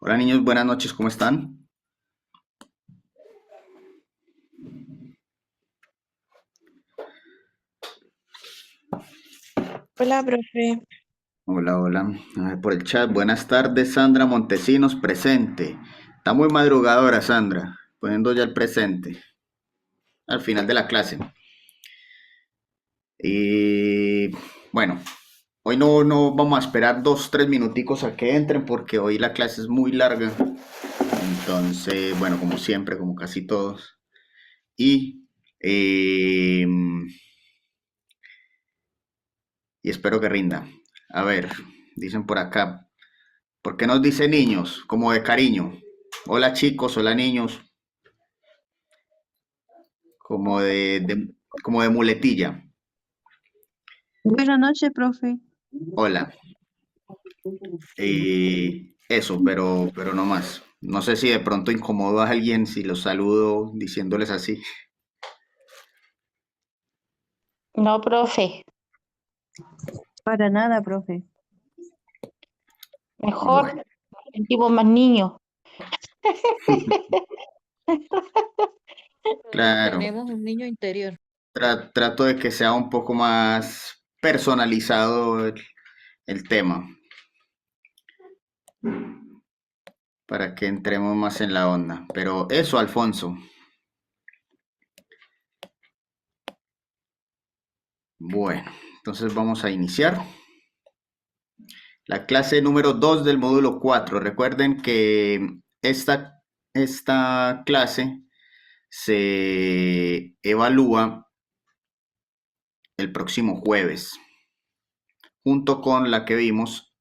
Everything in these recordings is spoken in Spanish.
Hola niños, buenas noches, ¿cómo están? Hola, profe. Hola, hola. A ver, por el chat, buenas tardes, Sandra Montesinos, presente. Está muy madrugadora, Sandra, poniendo ya el presente, al final de la clase. Y bueno, hoy no vamos a esperar 2, 3 minuticos a que entren porque hoy la clase es muy larga. Entonces, bueno, como siempre, como casi todos. Y, eh, y espero que rinda. A ver, dicen por acá. ¿Por qué nos dice niños? Como de cariño. Hola chicos, hola niños. Como como de muletilla. Buenas noches, profe. Hola. Eso, pero no más. No sé si de pronto incomodo a alguien si los saludo diciéndoles así. No, profe, Para nada, profe. Bueno, mejor sentimos más niños. claro. Tenemos un niño interior. Trato de que sea un poco más personalizado el tema para que entremos más en la onda. Pero eso, Alfonso. Bueno, entonces vamos a iniciar. La clase número 2 del módulo 4. Recuerden que esta clase se evalúa el próximo jueves, junto con la que vimos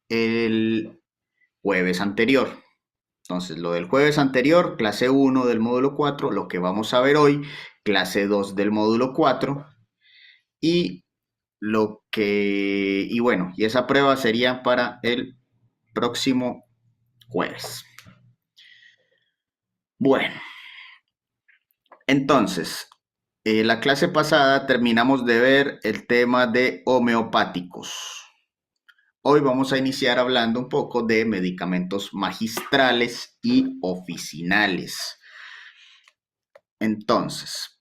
el jueves anterior. Entonces, lo del jueves anterior, clase 1 del módulo 4, lo que vamos a ver hoy, clase 2 del módulo 4, y y bueno, y esa prueba sería para el próximo jueves. Bueno, entonces, la clase pasada terminamos de ver el tema de homeopáticos. Hoy vamos a iniciar hablando un poco de medicamentos magistrales y oficinales. Entonces,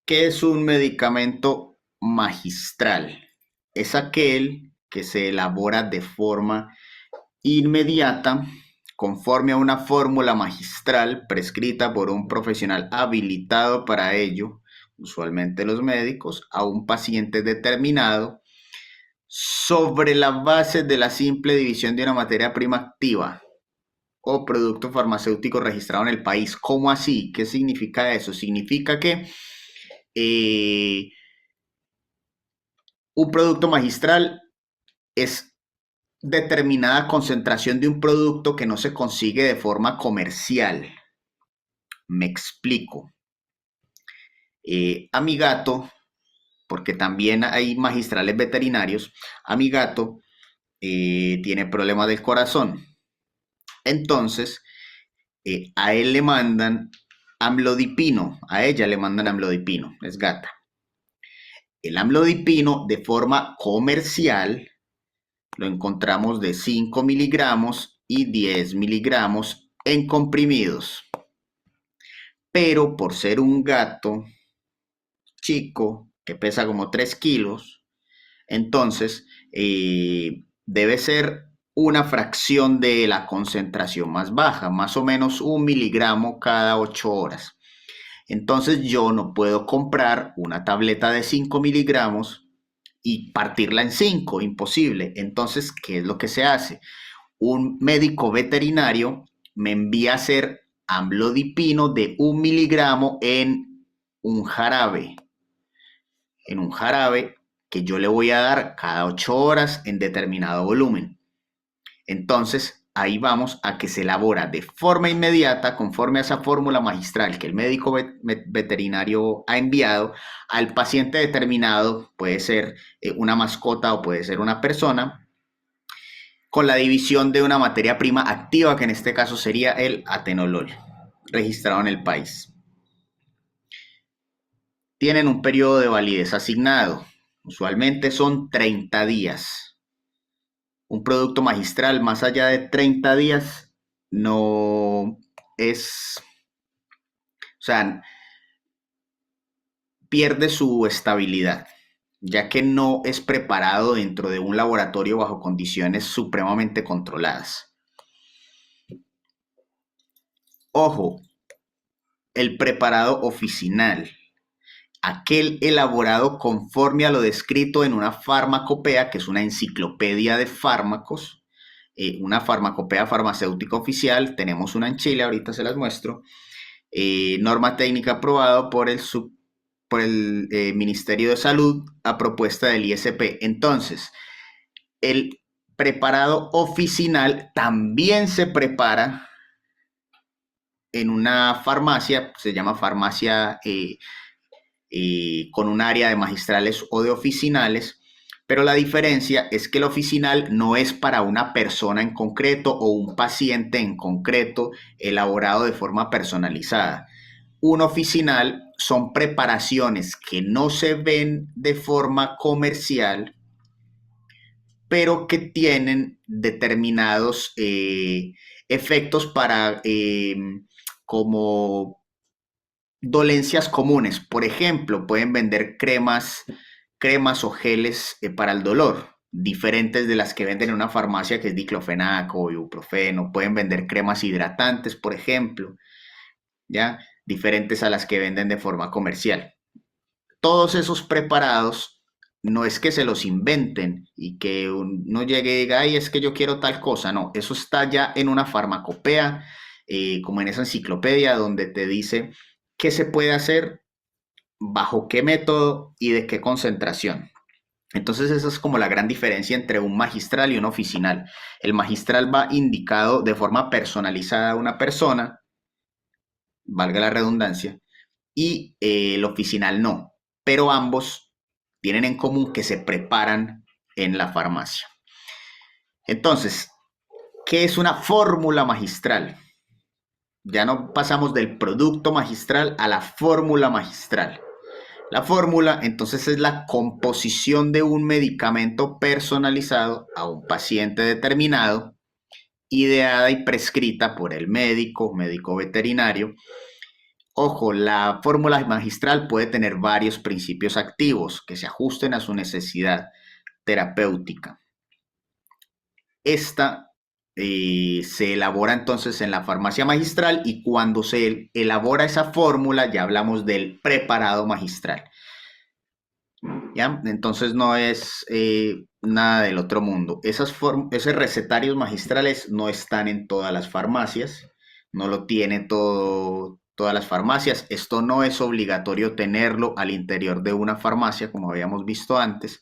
¿qué es un medicamento magistral? Es aquel que se elabora de forma inmediata conforme a una fórmula magistral prescrita por un profesional habilitado para ello, usualmente los médicos, a un paciente determinado, sobre la base de la simple división de una materia prima activa o producto farmacéutico registrado en el país. ¿Cómo así? ¿Qué significa eso? Significa que eh, un producto magistral es determinada concentración de un producto que no se consigue de forma comercial. Me explico. A mi gato, porque también hay magistrales veterinarios, a mi gato tiene problemas del corazón. Entonces, a él le mandan amlodipino, a ella le mandan amlodipino, es gata. El amlodipino de forma comercial lo encontramos de 5 miligramos y 10 miligramos en comprimidos. Pero por ser un gato chico que pesa como 3 kilos, entonces debe ser una fracción de la concentración más baja, más o menos 1 miligramo cada 8 horas. Entonces yo no puedo comprar una tableta de 5 miligramos y partirla en 5, imposible. Entonces, ¿qué es lo que se hace? Un médico veterinario me envía a hacer amlodipino de 1 miligramo en un jarabe que yo le voy a dar cada 8 horas en determinado volumen. Entonces, ahí vamos a que se elabora de forma inmediata, conforme a esa fórmula magistral que el médico veterinario ha enviado al paciente determinado, puede ser una mascota o puede ser una persona, con la división de una materia prima activa, que en este caso sería el atenolol, registrado en el país. Tienen un periodo de validez asignado, usualmente son 30 días. Un producto magistral más allá de 30 días no es, o sea, pierde su estabilidad, ya que no es preparado dentro de un laboratorio bajo condiciones supremamente controladas. Ojo, el preparado oficinal, aquel elaborado conforme a lo descrito en una farmacopea, que es una enciclopedia de fármacos, una farmacopea farmacéutica oficial, tenemos una en Chile, ahorita se las muestro, norma técnica aprobada por el Ministerio de Salud a propuesta del ISP. Entonces, el preparado oficinal también se prepara en una farmacia, se llama farmacia con un área de magistrales o de oficinales, pero la diferencia es que el oficinal no es para una persona en concreto o un paciente en concreto elaborado de forma personalizada. Un oficinal son preparaciones que no se ven de forma comercial, pero que tienen determinados efectos para como dolencias comunes. Por ejemplo, pueden vender cremas o geles para el dolor, diferentes de las que venden en una farmacia, que es diclofenaco o ibuprofeno. Pueden vender cremas hidratantes, por ejemplo, ¿ya? Diferentes a las que venden de forma comercial. Todos esos preparados no es que se los inventen y que uno llegue y diga, ay, es que yo quiero tal cosa. No, eso está ya en una farmacopea, como en esa enciclopedia donde te dice qué se puede hacer, bajo qué método y de qué concentración. Entonces esa es como la gran diferencia entre un magistral y un oficinal. El magistral va indicado de forma personalizada a una persona, valga la redundancia, y el oficinal no, pero ambos tienen en común que se preparan en la farmacia. Entonces, ¿qué es una fórmula magistral? Ya no pasamos del producto magistral a la fórmula magistral. La fórmula entonces es la composición de un medicamento personalizado a un paciente determinado, ideada y prescrita por el médico veterinario. Ojo, la fórmula magistral puede tener varios principios activos que se ajusten a su necesidad terapéutica. Esta se elabora entonces en la farmacia magistral, y cuando se elabora esa fórmula ya hablamos del preparado magistral. ¿Ya? Entonces no es nada del otro mundo. Esos recetarios magistrales no están en todas las farmacias, no lo tiene todas las farmacias. Esto no es obligatorio tenerlo al interior de una farmacia, como habíamos visto antes.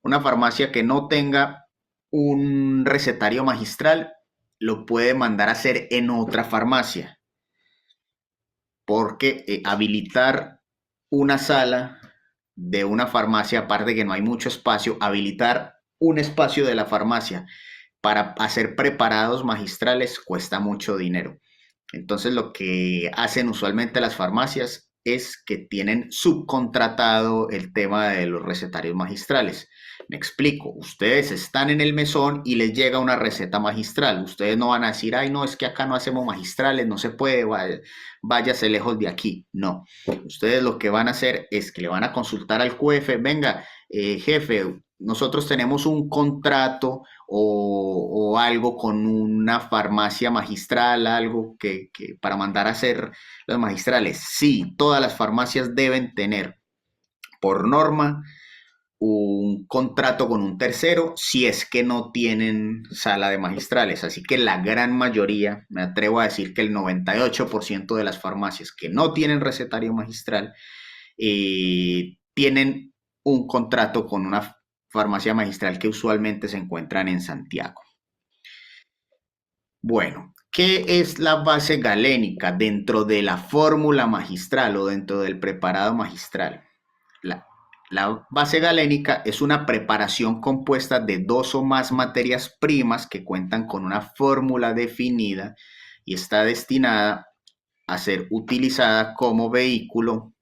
Una farmacia que no tenga un recetario magistral lo puede mandar a hacer en otra farmacia, porque habilitar una sala de una farmacia, aparte de que no hay mucho espacio, habilitar un espacio de la farmacia para hacer preparados magistrales cuesta mucho dinero. Entonces lo que hacen usualmente las farmacias es que tienen subcontratado el tema de los recetarios magistrales. Me explico, ustedes están en el mesón y les llega una receta magistral. Ustedes no van a decir, ay, no, es que acá no hacemos magistrales, no se puede, váyase lejos de aquí. No, ustedes lo que van a hacer es que le van a consultar al QF, venga, jefe, nosotros tenemos un contrato o algo con una farmacia magistral, algo que para mandar a hacer los magistrales. Sí, todas las farmacias deben tener por norma un contrato con un tercero si es que no tienen sala de magistrales. Así que la gran mayoría, me atrevo a decir que el 98% de las farmacias que no tienen recetario magistral tienen un contrato con una farmacia magistral que usualmente se encuentran en Santiago. Bueno, ¿qué es la base galénica dentro de la fórmula magistral o dentro del preparado magistral? La base galénica es una preparación compuesta de dos o más materias primas que cuentan con una fórmula definida y está destinada a ser utilizada como vehículo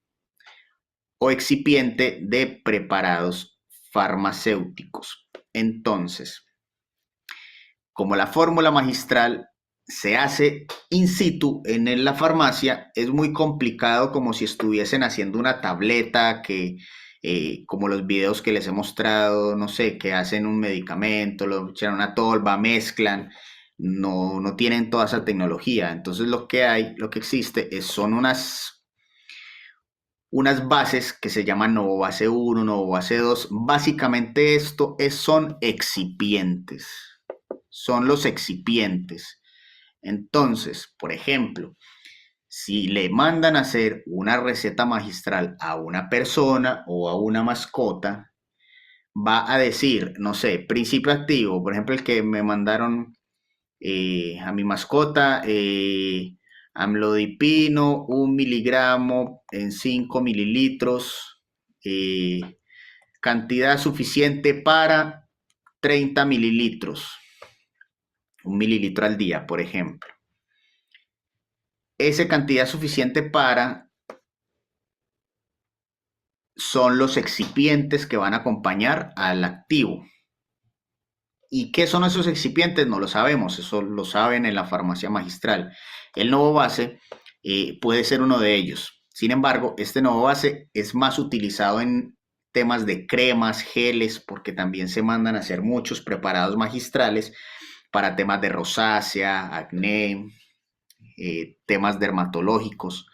o excipiente de preparados farmacéuticos. Entonces, como la fórmula magistral se hace in situ en la farmacia, es muy complicado como si estuviesen haciendo una tableta como los videos que les he mostrado, no sé, que hacen un medicamento, lo echan a una tolva, mezclan, no tienen toda esa tecnología. Entonces lo que existe son unas bases que se llaman Novobase 1, Novobase 2. Básicamente son excipientes, son los excipientes. Entonces, por ejemplo, si le mandan a hacer una receta magistral a una persona o a una mascota, va a decir, no sé, principio activo, por ejemplo, el que me mandaron a mi mascota, amlodipino, 1 miligramo en 5 mililitros, cantidad suficiente para 30 mililitros, 1 mililitro al día, por ejemplo. Esa cantidad suficiente para son los excipientes que van a acompañar al activo. ¿Y qué son esos excipientes? No lo sabemos, eso lo saben en la farmacia magistral. El Novobase puede ser uno de ellos. Sin embargo, este Novobase es más utilizado en temas de cremas, geles, porque también se mandan a hacer muchos preparados magistrales para temas de rosácea, acné, temas dermatológicos.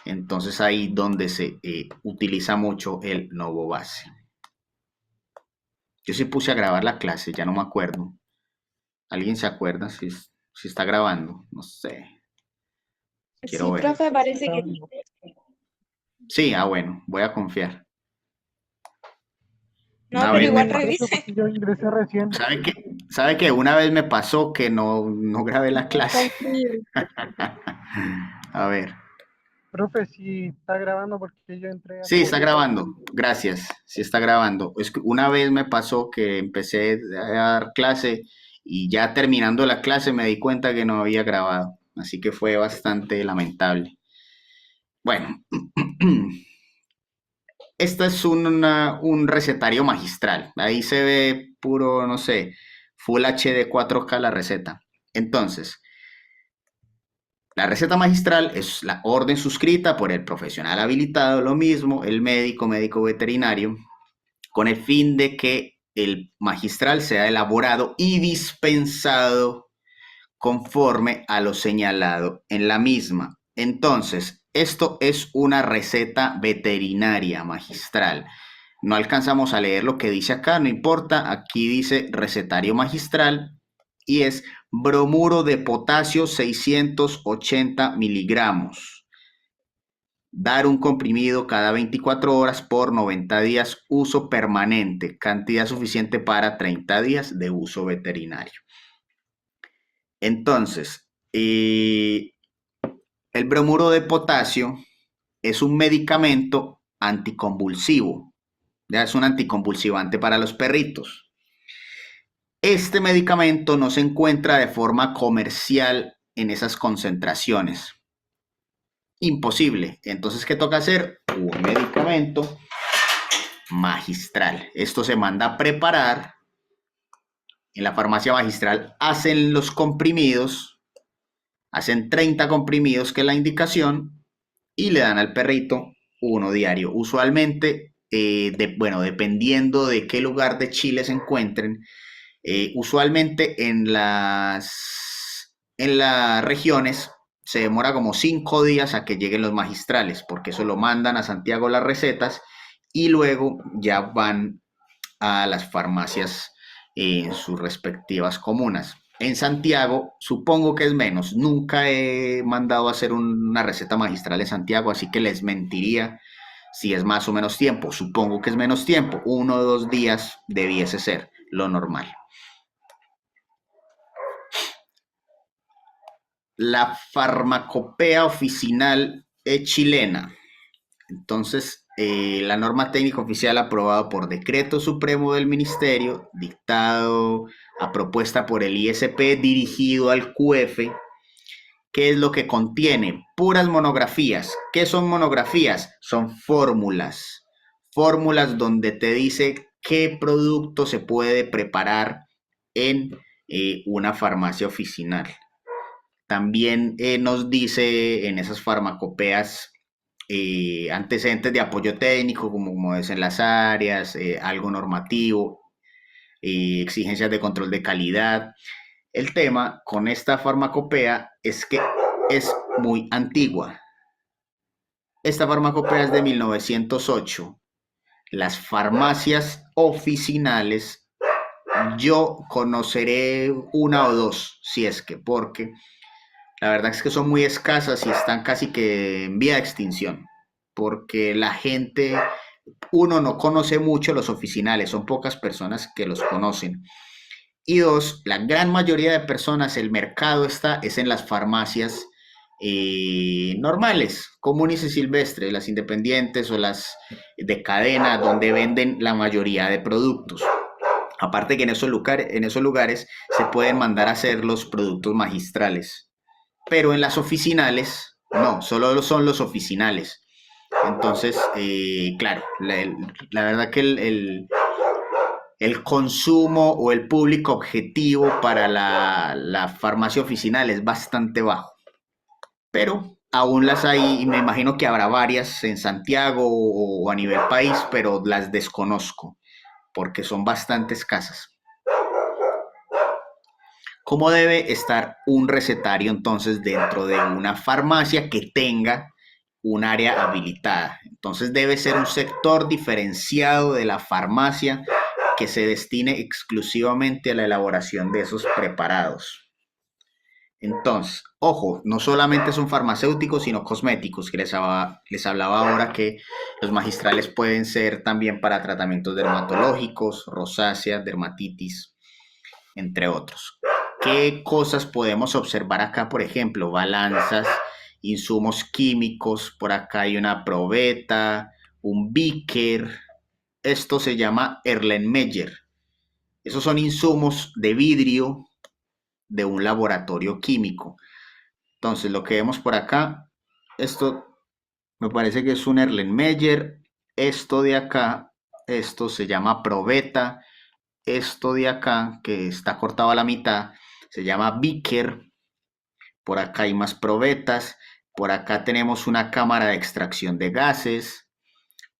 Entonces ahí donde se utiliza mucho el Novobase. Yo sí puse a grabar la clase, ya no me acuerdo. ¿Alguien se acuerda si está grabando? No sé. Quiero Sí, ver. profe, parece que sí. Sí, bueno, voy a confiar. No, Una pero vez igual me pasó. revise. Yo ingresé recién. ¿Sabe qué? Una vez me pasó que no grabé la clase. A ver. Profe, sí está grabando porque yo entré hace Sí, está poquito. grabando. Gracias. Sí está grabando. Es que una vez me pasó que empecé a dar clase y ya terminando la clase me di cuenta que no había grabado. Así que fue bastante lamentable. Bueno, este es un recetario magistral. Ahí se ve puro, no sé, Full HD 4K la receta. Entonces, la receta magistral es la orden suscrita por el profesional habilitado, lo mismo, el médico veterinario, con el fin de que el magistral sea elaborado y dispensado conforme a lo señalado en la misma. Entonces, esto es una receta veterinaria magistral. No alcanzamos a leer lo que dice acá, no importa. Aquí dice recetario magistral y es bromuro de potasio 680 miligramos. Dar un comprimido cada 24 horas por 90 días, uso permanente, cantidad suficiente para 30 días de uso veterinario. Entonces, el bromuro de potasio es un medicamento anticonvulsivo, ya es un anticonvulsivante para los perritos. Este medicamento no se encuentra de forma comercial en esas concentraciones. Imposible. Entonces, ¿qué toca hacer? Un medicamento magistral. Esto se manda a preparar. En la farmacia magistral hacen los comprimidos, hacen 30 comprimidos, que es la indicación, y le dan al perrito uno diario. Usualmente, dependiendo de qué lugar de Chile se encuentren, usualmente en las regiones se demora como 5 días a que lleguen los magistrales, porque eso lo mandan a Santiago las recetas y luego ya van a las farmacias en sus respectivas comunas. En Santiago supongo que es menos. Nunca he mandado a hacer una receta magistral en Santiago, así que les mentiría si es más o menos tiempo. Supongo que es menos tiempo. 1 o 2 días debiese ser lo normal. La farmacopea oficinal es chilena. Entonces, la norma técnica oficial aprobada por decreto supremo del ministerio, dictado a propuesta por el ISP, dirigido al QF, ¿qué es lo que contiene? Puras monografías. ¿Qué son monografías? Son fórmulas. Fórmulas donde te dice qué producto se puede preparar en una farmacia oficinal. También nos dice en esas farmacopeas antecedentes de apoyo técnico, como es en las áreas, algo normativo, exigencias de control de calidad. El tema con esta farmacopea es que es muy antigua. Esta farmacopea es de 1908. Las farmacias oficinales, yo conoceré una o dos, si es que, porque la verdad es que son muy escasas y están casi que en vía de extinción, porque la gente, uno, no conoce mucho los oficinales, son pocas personas que los conocen. Y dos, la gran mayoría de personas, el mercado es en las farmacias normales, comunes y silvestres, las independientes o las de cadena, donde venden la mayoría de productos. Aparte que en esos lugares se pueden mandar a hacer los productos magistrales. Pero en las oficinales, no, solo son los oficinales. Entonces, claro, la verdad que el consumo o el público objetivo para la farmacia oficinal es bastante bajo. Pero aún las hay, y me imagino que habrá varias en Santiago o a nivel país, pero las desconozco porque son bastante escasas. ¿Cómo debe estar un recetario entonces dentro de una farmacia que tenga un área habilitada? Entonces debe ser un sector diferenciado de la farmacia que se destine exclusivamente a la elaboración de esos preparados. Entonces, ojo, no solamente son farmacéuticos, sino cosméticos, que les hablaba ahora que los magistrales pueden ser también para tratamientos dermatológicos, rosácea, dermatitis, entre otros. ¿Qué cosas podemos observar acá? Por ejemplo, balanzas, insumos químicos, por acá hay una probeta, un beaker, esto se llama Erlenmeyer. Esos son insumos de vidrio de un laboratorio químico. Entonces, lo que vemos por acá, esto me parece que es un Erlenmeyer, esto de acá, esto se llama probeta, esto de acá, que está cortado a la mitad, se llama beaker. Por acá hay más probetas. Por acá tenemos una cámara de extracción de gases.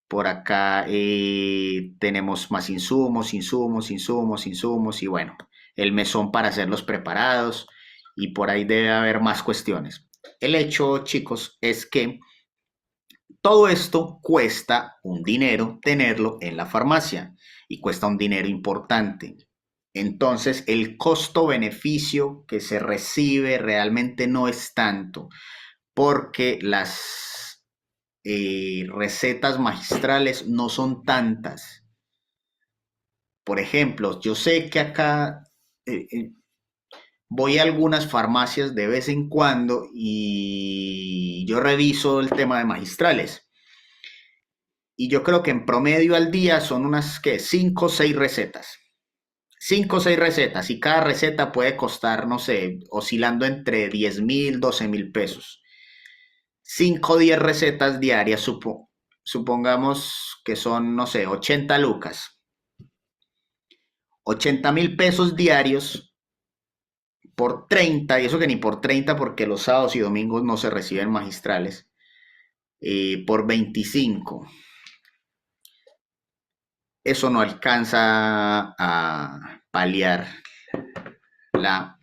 Por acá tenemos más insumos. Y bueno, el mesón para hacer los preparados. Y por ahí debe haber más cuestiones. El hecho, chicos, es que todo esto cuesta un dinero tenerlo en la farmacia y cuesta un dinero importante. Entonces, el costo-beneficio que se recibe realmente no es tanto, porque las recetas magistrales no son tantas. Por ejemplo, yo sé que acá voy a algunas farmacias de vez en cuando y yo reviso el tema de magistrales. Y yo creo que en promedio al día son unas que 5 o 6 recetas. 5 o 6 recetas y cada receta puede costar, no sé, oscilando entre 10.000, 12.000 pesos. 5 o 10 recetas diarias, supongamos que son, no sé, 80 lucas. 80.000 pesos diarios por 30, y eso que ni por 30 porque los sábados y domingos no se reciben magistrales, por 25. Eso no alcanza a paliar la,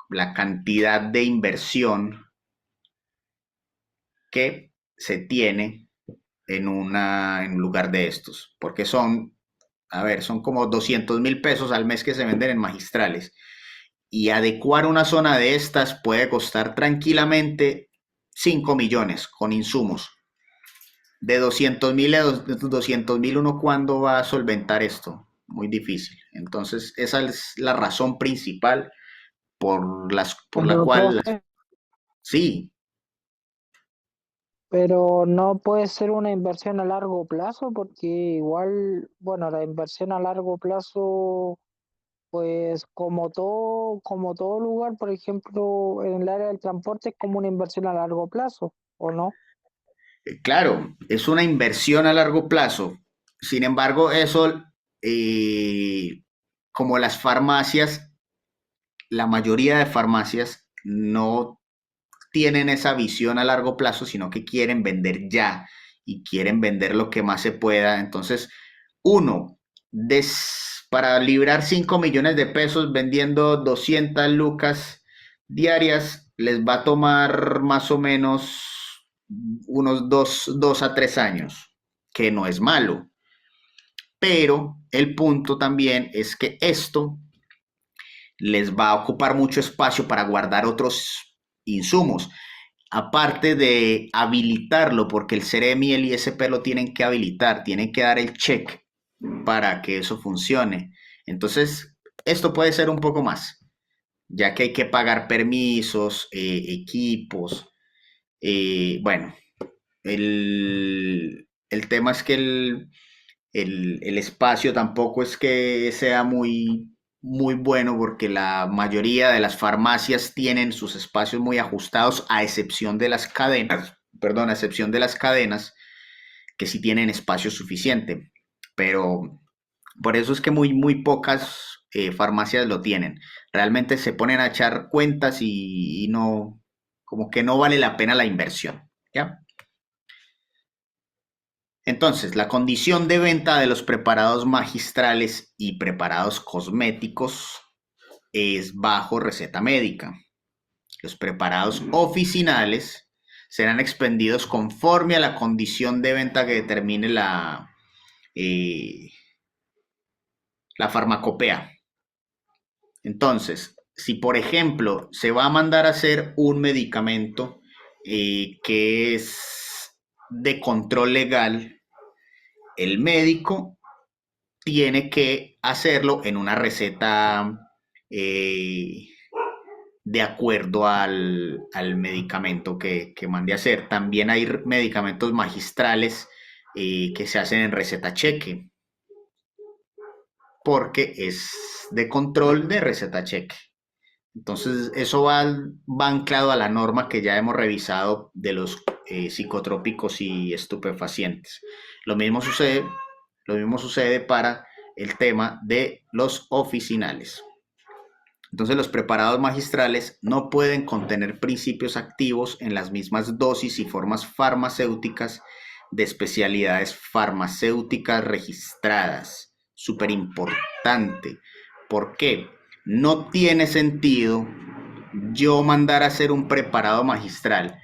la cantidad de inversión que se tiene en un lugar de estos, porque son, a ver, son como 200.000 pesos al mes que se venden en magistrales. Y adecuar una zona de estas puede costar tranquilamente 5 millones con insumos. De 200.000 a 200.000, ¿uno cuándo va a solventar esto? Muy difícil. Entonces, esa es la razón principal por la Pero, cual, profe, sí, pero no puede ser una inversión a largo plazo porque igual, bueno, la inversión a largo plazo, pues como todo lugar, por ejemplo, en el área del transporte es como una inversión a largo plazo, ¿o no? claro, es una inversión a largo plazo. Sin embargo, eso como las farmacias, la mayoría de farmacias no tienen esa visión a largo plazo, sino que quieren vender ya y quieren vender lo que más se pueda. Entonces, uno, para librar 5 millones de pesos vendiendo 200 lucas diarias, les va a tomar más o menos unos 2 a 3 años, que no es malo. Pero el punto también es que esto les va a ocupar mucho espacio para guardar otros insumos. Aparte de habilitarlo, porque el CEREM y el ISP lo tienen que habilitar, tienen que dar el check para que eso funcione. Entonces, esto puede ser un poco más, ya que hay que pagar permisos, equipos. Bueno, el tema es que el espacio tampoco es que sea muy bueno, porque la mayoría de las farmacias tienen sus espacios muy ajustados, a excepción de las cadenas, perdón, a excepción de las cadenas que sí tienen espacio suficiente. Pero por eso es que muy pocas farmacias lo tienen. Realmente se ponen a echar cuentas y no, como que no vale la pena la inversión, ¿ya? Entonces, la condición de venta de los preparados magistrales y preparados cosméticos es bajo receta médica. Los preparados oficinales serán expendidos conforme a la condición de venta que determine la farmacopea. Entonces, si por ejemplo se va a mandar a hacer un medicamento que es de control legal, el médico tiene que hacerlo en una receta de acuerdo al medicamento que mande a hacer. También hay medicamentos magistrales que se hacen en receta cheque, porque es de control de receta cheque. Entonces, eso va anclado a la norma que ya hemos revisado de los psicotrópicos y estupefacientes. Lo mismo sucede para el tema de los oficinales. Entonces, los preparados magistrales no pueden contener principios activos en las mismas dosis y formas farmacéuticas de especialidades farmacéuticas registradas. Súper importante. ¿Por qué? No tiene sentido yo mandar a hacer un preparado magistral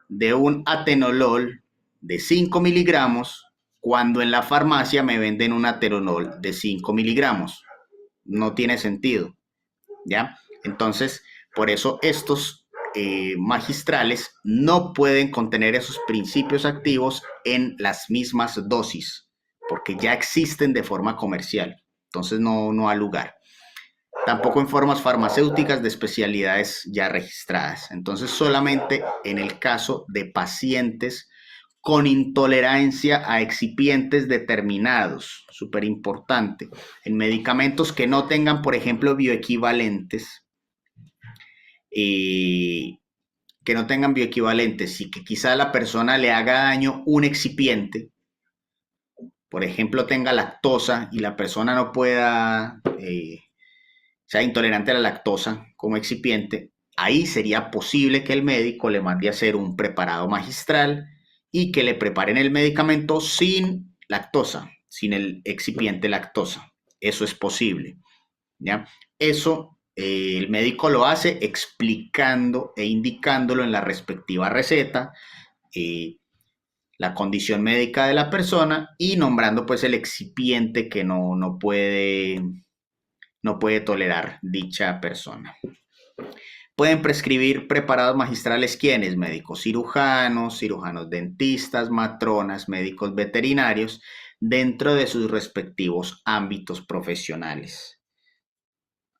de un atenolol de 5 miligramos cuando en la farmacia me venden un atenolol de 5 miligramos. No tiene sentido, ¿ya? Entonces, por eso estos magistrales no pueden contener esos principios activos en las mismas dosis, porque ya existen de forma comercial. Entonces, no ha lugar. Tampoco en formas farmacéuticas de especialidades ya registradas. Entonces, solamente en el caso de pacientes con intolerancia a excipientes determinados, súper importante, en medicamentos que no tengan, por ejemplo, bioequivalentes, y que quizá a la persona le haga daño un excipiente, por ejemplo, tenga lactosa y la persona no pueda, sea intolerante a la lactosa como excipiente, ahí sería posible que el médico le mande a hacer un preparado magistral y que le preparen el medicamento sin lactosa, sin el excipiente lactosa. Eso es posible, ¿ya? Eso el médico lo hace explicando e indicándolo en la respectiva receta, la condición médica de la persona y nombrando pues el excipiente que no puede tolerar dicha persona. Pueden prescribir preparados magistrales ¿quiénes? Médicos cirujanos, cirujanos dentistas, matronas, médicos veterinarios, dentro de sus respectivos ámbitos profesionales.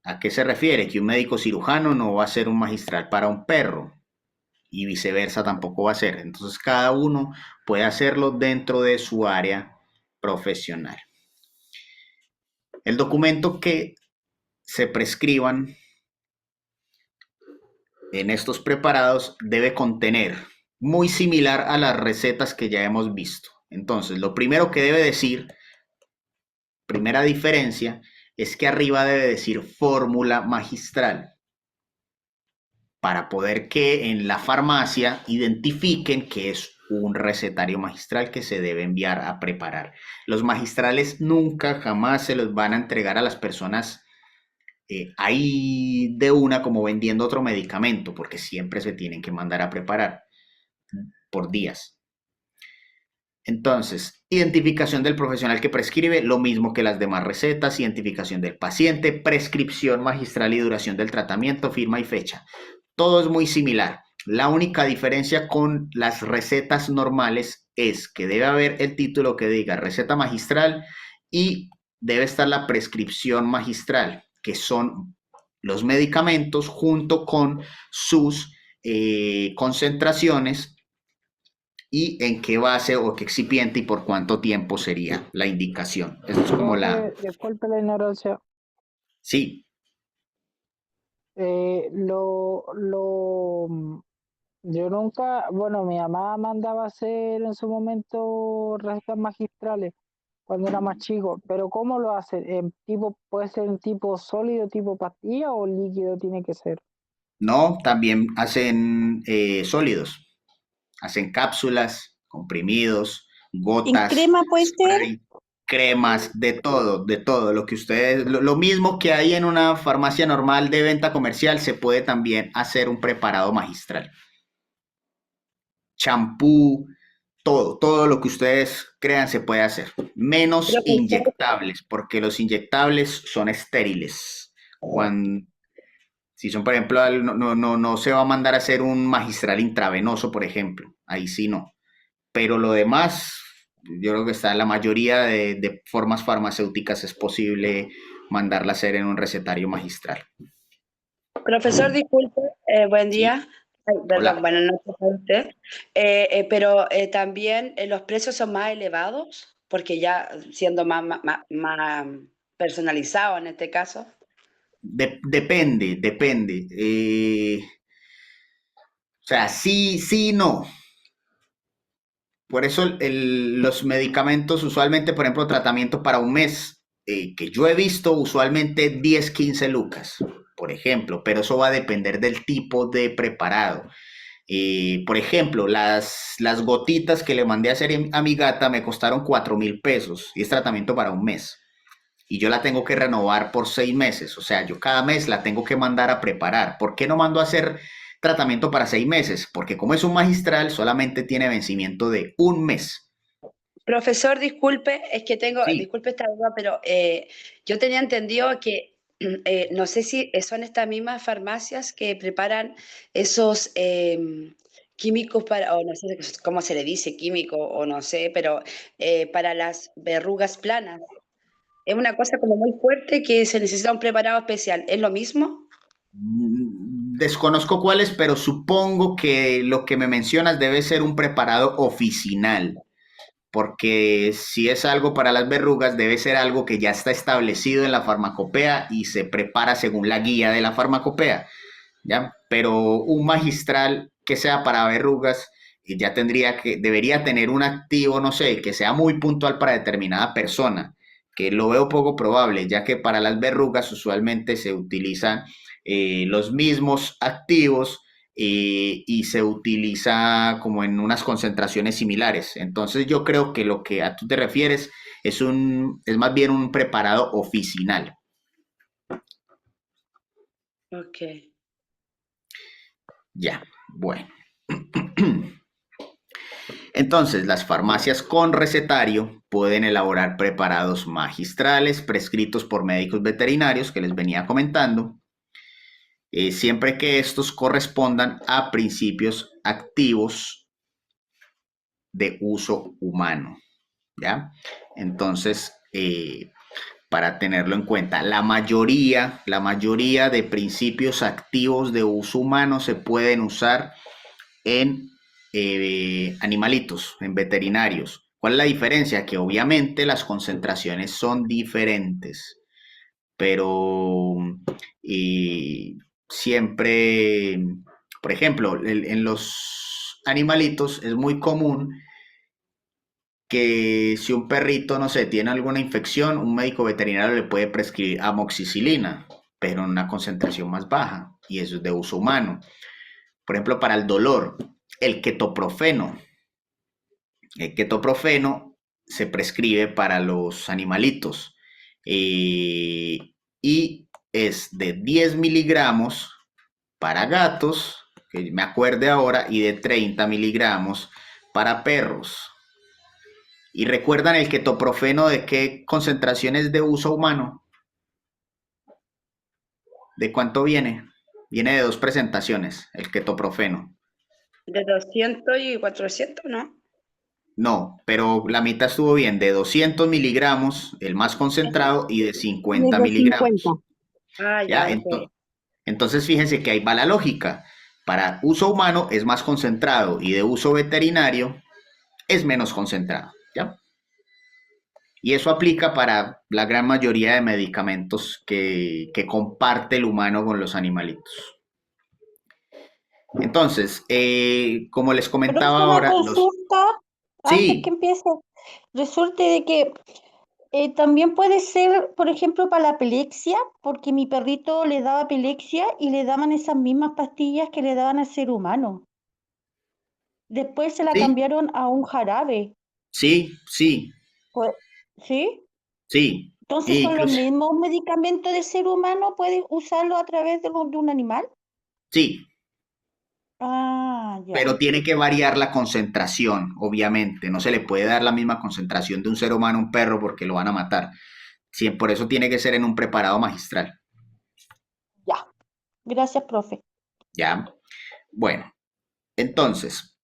¿A qué se refiere? Que un médico cirujano no va a ser un magistral para un perro y viceversa tampoco va a ser. Entonces cada uno puede hacerlo dentro de su área profesional. El documento que se prescriban en estos preparados debe contener, muy similar a las recetas que ya hemos visto. Entonces, lo primero que debe decir, primera diferencia, es que arriba debe decir fórmula magistral, para poder que en la farmacia identifiquen que es un recetario magistral que se debe enviar a preparar. Los magistrales nunca, jamás se los van a entregar a las personas ahí de una como vendiendo otro medicamento, porque siempre se tienen que mandar a preparar por días. Entonces, identificación del profesional que prescribe, lo mismo que las demás recetas, identificación del paciente, prescripción magistral y duración del tratamiento, firma y fecha. Todo es muy similar. La única diferencia con las recetas normales es que debe haber el título que diga receta magistral y debe estar la prescripción magistral, que son los medicamentos junto con sus concentraciones y en qué base o qué excipiente y por cuánto tiempo sería la indicación. Eso es como la... Profe, disculpe la ignorancia. Sí, Yo nunca, bueno, mi mamá mandaba a hacer en su momento recetas magistrales cuando era más chico, pero ¿cómo lo hacen? ¿En tipo, puede ser en tipo sólido, tipo pastilla o líquido tiene que ser? no, también hacen sólidos, hacen cápsulas, comprimidos, ¿En gotas, crema puede ser? spray, cremas, de todo. Lo que ustedes, lo mismo que hay en una farmacia normal de venta comercial, se puede también hacer un preparado magistral. Champú, todo lo que ustedes crean se puede hacer. Menos Profesor, inyectables, porque los inyectables son estériles. Cuando, si son, por ejemplo, no se va a mandar a hacer un magistral intravenoso, por ejemplo. Ahí sí no. Pero lo demás, yo creo que está en la mayoría de formas farmacéuticas es posible mandarla a hacer en un recetario magistral. Profesor, disculpe, buen Sí, día. Ay, perdón, hola. buenas noches a usted. Pero también los precios son más elevados, porque ya siendo más personalizado en este caso. Depende. O sea, sí, sí, no. Por eso los medicamentos usualmente, por ejemplo, tratamiento para un mes, que yo he visto usualmente 10, 15 lucas, por ejemplo, pero eso va a depender del tipo de preparado. Por ejemplo, las gotitas que le mandé a hacer a mi gata me costaron 4.000 pesos y es tratamiento para un mes. Y yo la tengo que renovar por 6 meses. O sea, yo cada mes la tengo que mandar a preparar. ¿Por qué no mando a hacer tratamiento para 6 meses? Porque como es un magistral, solamente tiene vencimiento de un mes. Profesor, disculpe, es que Sí, disculpe esta duda, pero yo tenía entendido que, no sé si son estas mismas farmacias que preparan esos químicos para, o no sé cómo se le dice, químico, o no sé, pero para las verrugas planas. Es una cosa como muy fuerte que se necesita un preparado especial. ¿Es lo mismo? desconozco cuáles, pero supongo que lo que me mencionas debe ser un preparado oficinal. Porque si es algo para las verrugas, debe ser algo que ya está establecido en la farmacopea y se prepara según la guía de la farmacopea, ¿ya? Pero un magistral que sea para verrugas ya debería tener un activo, no sé, que sea muy puntual para determinada persona, que lo veo poco probable, ya que para las verrugas usualmente se utilizan los mismos activos y se utiliza como en unas concentraciones similares. Entonces yo creo que lo que a tú te refieres es más bien un preparado oficinal. Ok. Ya, bueno. Entonces, las farmacias con recetario pueden elaborar preparados magistrales prescritos por médicos veterinarios que les venía comentando, siempre que estos correspondan a principios activos de uso humano, ¿ya? Entonces, para tenerlo en cuenta, la mayoría de principios activos de uso humano se pueden usar en animalitos, en veterinarios. ¿Cuál es la diferencia? Que obviamente las concentraciones son diferentes, pero siempre, por ejemplo, en los animalitos es muy común que si un perrito, no sé, tiene alguna infección, un médico veterinario le puede prescribir amoxicilina, pero en una concentración más baja, y eso es de uso humano. Por ejemplo, para el dolor, el ketoprofeno. El ketoprofeno se prescribe para los animalitos y es de 10 miligramos para gatos, que me acuerde ahora, y de 30 miligramos para perros. ¿Y recuerdan el ketoprofeno de qué concentraciones de uso humano? ¿De cuánto viene? Viene de 2 presentaciones, el ketoprofeno. De 200 y 400, ¿no? No, pero la mitad estuvo bien, de 200 miligramos, el más concentrado, y de 50 Desde miligramos. 50. Ah, ¿Ya? ya, ok. Entonces fíjense que ahí va la lógica. Para uso humano es más concentrado y de uso veterinario es menos concentrado. ¿Ya? Y eso aplica para la gran mayoría de medicamentos que comparte el humano con los animalitos. Entonces, como les comentaba Profe, una ahora, consulta antes que Sí, empiece. Resulte de que también puede ser, por ejemplo, para la epilepsia, porque mi perrito le daba epilepsia y le daban esas mismas pastillas que le daban al ser humano. Después se la sí, cambiaron a un jarabe. sí, Pues, ¿sí? sí. Entonces, ¿son los Incluso, mismos medicamentos del ser humano? ¿Puede usarlo a través de un animal? sí, Ah, ya. pero tiene que variar la concentración, obviamente. No se le puede dar la misma concentración de un ser humano a un perro porque lo van a matar. Sí, por eso tiene que ser en un preparado magistral. Ya. Gracias, profe. ¿Ya? Bueno, entonces,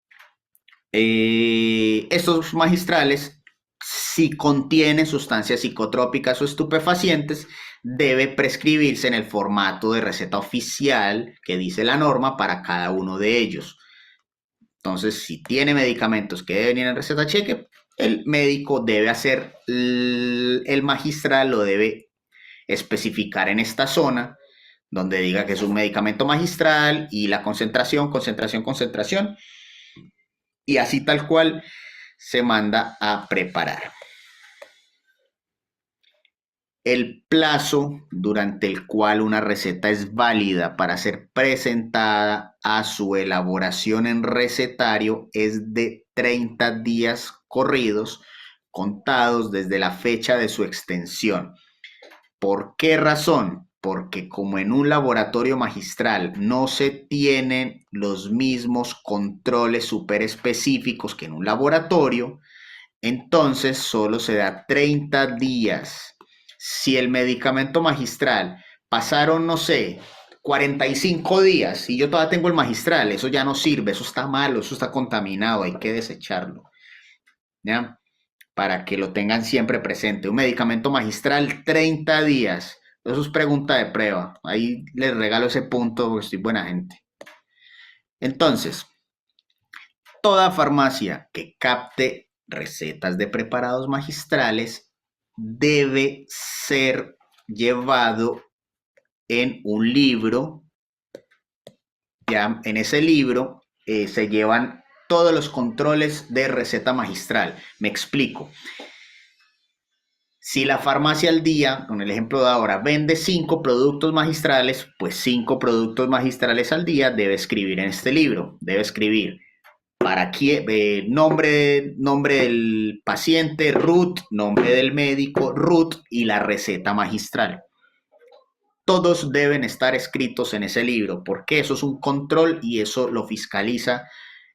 estos magistrales, si contienen sustancias psicotrópicas o estupefacientes, debe prescribirse en el formato de receta oficial que dice la norma para cada uno de ellos. Entonces, si tiene medicamentos que deben ir en receta cheque, el médico debe hacer, el magistral lo debe especificar en esta zona, donde diga que es un medicamento magistral y la concentración, y así tal cual se manda a preparar. El plazo durante el cual una receta es válida para ser presentada a su elaboración en recetario es de 30 días corridos, contados desde la fecha de su extensión. ¿Por qué razón? Porque como en un laboratorio magistral no se tienen los mismos controles súper específicos que en un laboratorio, entonces solo se da 30 días. Si el medicamento magistral pasaron, no sé, 45 días y yo todavía tengo el magistral, eso ya no sirve, eso está malo, eso está contaminado, hay que desecharlo. ¿Ya? Para que lo tengan siempre presente. Un medicamento magistral, 30 días. Eso es pregunta de prueba. Ahí les regalo ese punto porque estoy buena gente. Entonces, toda farmacia que capte recetas de preparados magistrales debe ser llevado en un libro. Ya en ese libro se llevan todos los controles de receta magistral. Me explico. Si la farmacia al día, con el ejemplo de ahora, vende 5 productos magistrales, pues 5 productos magistrales al día debe escribir en este libro. Debe escribir para quién, nombre del paciente, root, nombre del médico, root y la receta magistral. Todos deben estar escritos en ese libro, porque eso es un control y eso lo fiscaliza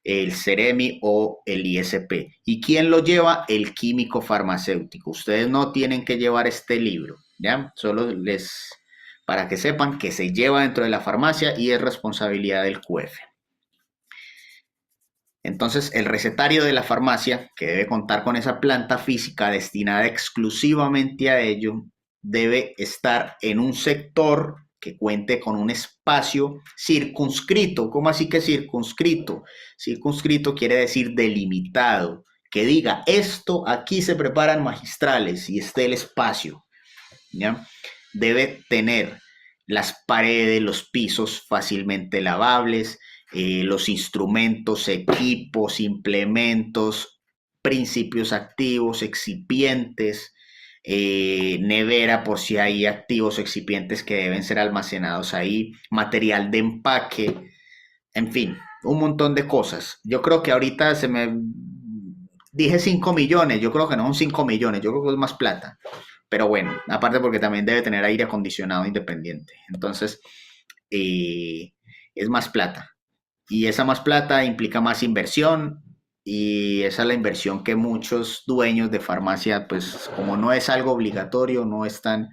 el CEREMI o el ISP. ¿Y quién lo lleva? El químico farmacéutico. Ustedes no tienen que llevar este libro, ¿ya? Solo para que sepan que se lleva dentro de la farmacia y es responsabilidad del QF. Entonces, el recetario de la farmacia, que debe contar con esa planta física destinada exclusivamente a ello, debe estar en un sector que cuente con un espacio circunscrito. ¿Cómo así que circunscrito? Circunscrito quiere decir delimitado, que diga, esto aquí se preparan magistrales y esté el espacio, ¿ya? Debe tener las paredes, los pisos fácilmente lavables, los instrumentos, equipos, implementos, principios activos, excipientes, nevera por si hay activos o excipientes que deben ser almacenados ahí, material de empaque, en fin, un montón de cosas. Yo creo que ahorita dije 5 millones, yo creo que no son 5 millones, yo creo que es más plata. Pero bueno, aparte porque también debe tener aire acondicionado independiente. Entonces, es más plata. Y esa más plata implica más inversión. Y esa es la inversión que muchos dueños de farmacia, pues como no es algo obligatorio, no están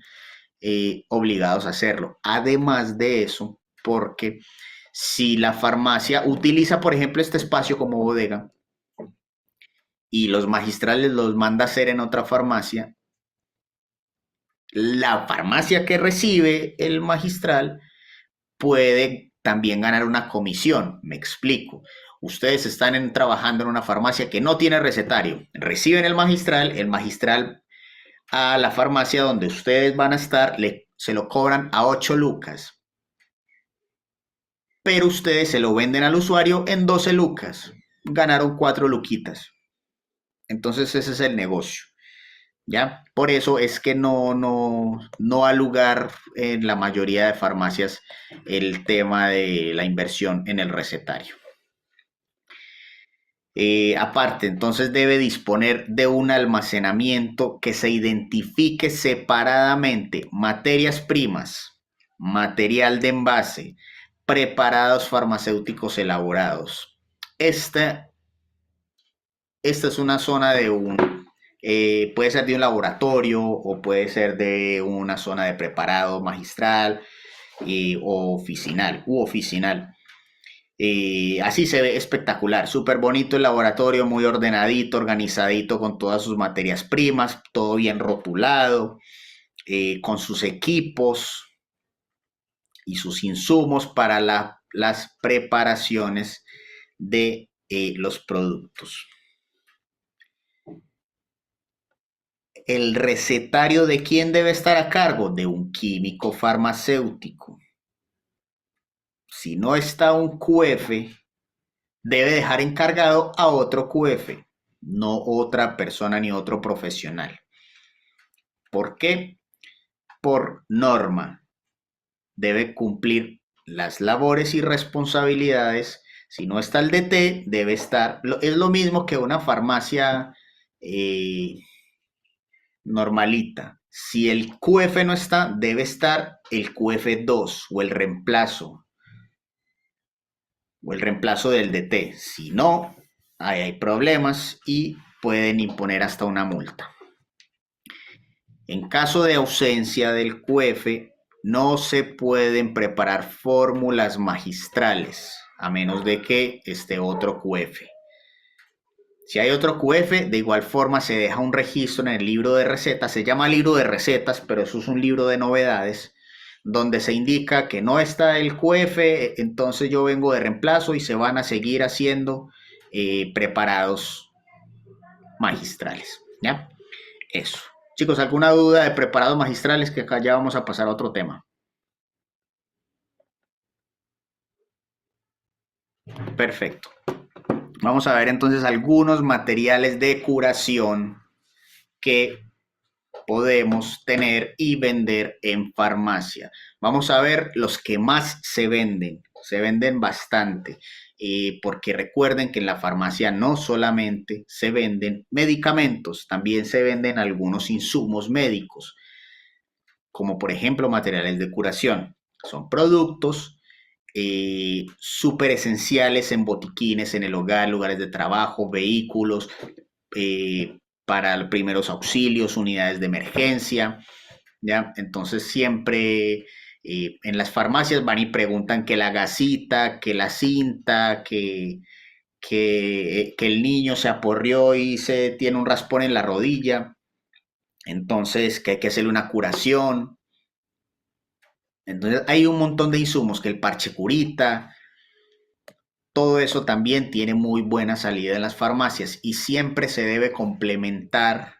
obligados a hacerlo. Además de eso, porque si la farmacia utiliza, por ejemplo, este espacio como bodega y los magistrales los manda a hacer en otra farmacia, la farmacia que recibe el magistral puede también ganar una comisión. Me explico. Ustedes están trabajando en una farmacia que no tiene recetario. Reciben el magistral a la farmacia donde ustedes van a estar, se lo cobran a 8 lucas. Pero ustedes se lo venden al usuario en 12 lucas. Ganaron 4 luquitas. Entonces ese es el negocio. ¿Ya? Por eso es que no ha lugar en la mayoría de farmacias el tema de la inversión en el recetario. Aparte, entonces debe disponer de un almacenamiento que se identifique separadamente materias primas, material de envase, preparados farmacéuticos elaborados. Esta es una zona de puede ser de un laboratorio o puede ser de una zona de preparado magistral o oficinal así se ve espectacular, súper bonito el laboratorio, muy ordenadito, organizadito con todas sus materias primas, todo bien rotulado, con sus equipos y sus insumos para las preparaciones de los productos. El recetario ¿de quién debe estar a cargo? De un químico farmacéutico. Si no está un QF, debe dejar encargado a otro QF, no otra persona ni otro profesional. ¿Por qué? Por norma. Debe cumplir las labores y responsabilidades. Si no está el DT, debe estar. Es lo mismo que una farmacia normalita. Si el QF no está, debe estar el QF2 o el reemplazo del DT. Si no, hay problemas y pueden imponer hasta una multa. En caso de ausencia del QF, no se pueden preparar fórmulas magistrales, a menos de que esté otro QF. Si hay otro QF, de igual forma se deja un registro en el libro de recetas, se llama libro de recetas, pero eso es un libro de novedades, donde se indica que no está el QF, entonces yo vengo de reemplazo y se van a seguir haciendo preparados magistrales. ¿Ya? Eso. Chicos, ¿alguna duda de preparados magistrales? Que acá ya vamos a pasar a otro tema. Perfecto. Vamos a ver entonces algunos materiales de curación que podemos tener y vender en farmacia. Vamos a ver los que más se venden bastante, porque recuerden que en la farmacia no solamente se venden medicamentos, también se venden algunos insumos médicos, como por ejemplo materiales de curación. Son productos súper esenciales en botiquines, en el hogar, lugares de trabajo, vehículos, para primeros auxilios, unidades de emergencia, ¿ya? Entonces siempre en las farmacias van y preguntan que la gasita, que la cinta, que el niño se aporrió y tiene un raspón en la rodilla, entonces que hay que hacerle una curación. Entonces hay un montón de insumos, que el parche curita, todo eso también tiene muy buena salida en las farmacias y siempre se debe complementar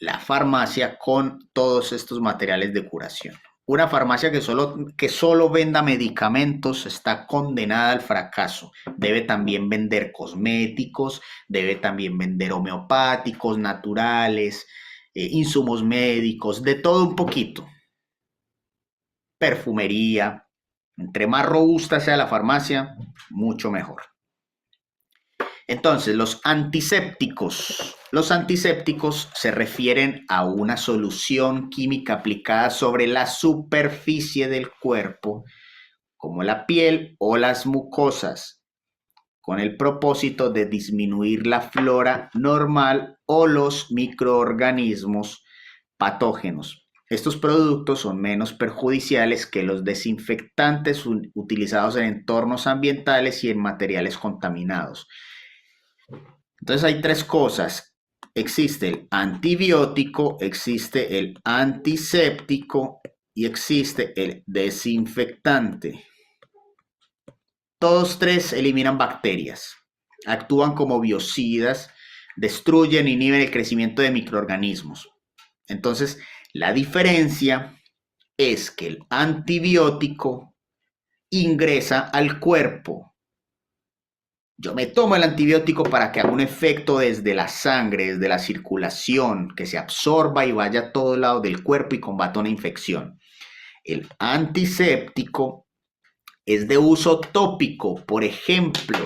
la farmacia con todos estos materiales de curación. una farmacia que solo venda medicamentos está condenada al fracaso. Debe también vender cosméticos, debe también vender homeopáticos, naturales, insumos médicos, de todo un poquito. Perfumería. Entre más robusta sea la farmacia, mucho mejor. Entonces, los antisépticos. Los antisépticos se refieren a una solución química aplicada sobre la superficie del cuerpo, como la piel o las mucosas, con el propósito de disminuir la flora normal o los microorganismos patógenos. Estos productos son menos perjudiciales que los desinfectantes utilizados en entornos ambientales y en materiales contaminados. Entonces hay tres cosas. Existe el antibiótico, existe el antiséptico y existe el desinfectante. Todos tres eliminan bacterias, actúan como biocidas, destruyen e inhiben el crecimiento de microorganismos. Entonces, la diferencia es que el antibiótico ingresa al cuerpo. Yo me tomo el antibiótico para que haga un efecto desde la sangre, desde la circulación, que se absorba y vaya a todos lados del cuerpo y combata una infección. El antiséptico es de uso tópico, por ejemplo,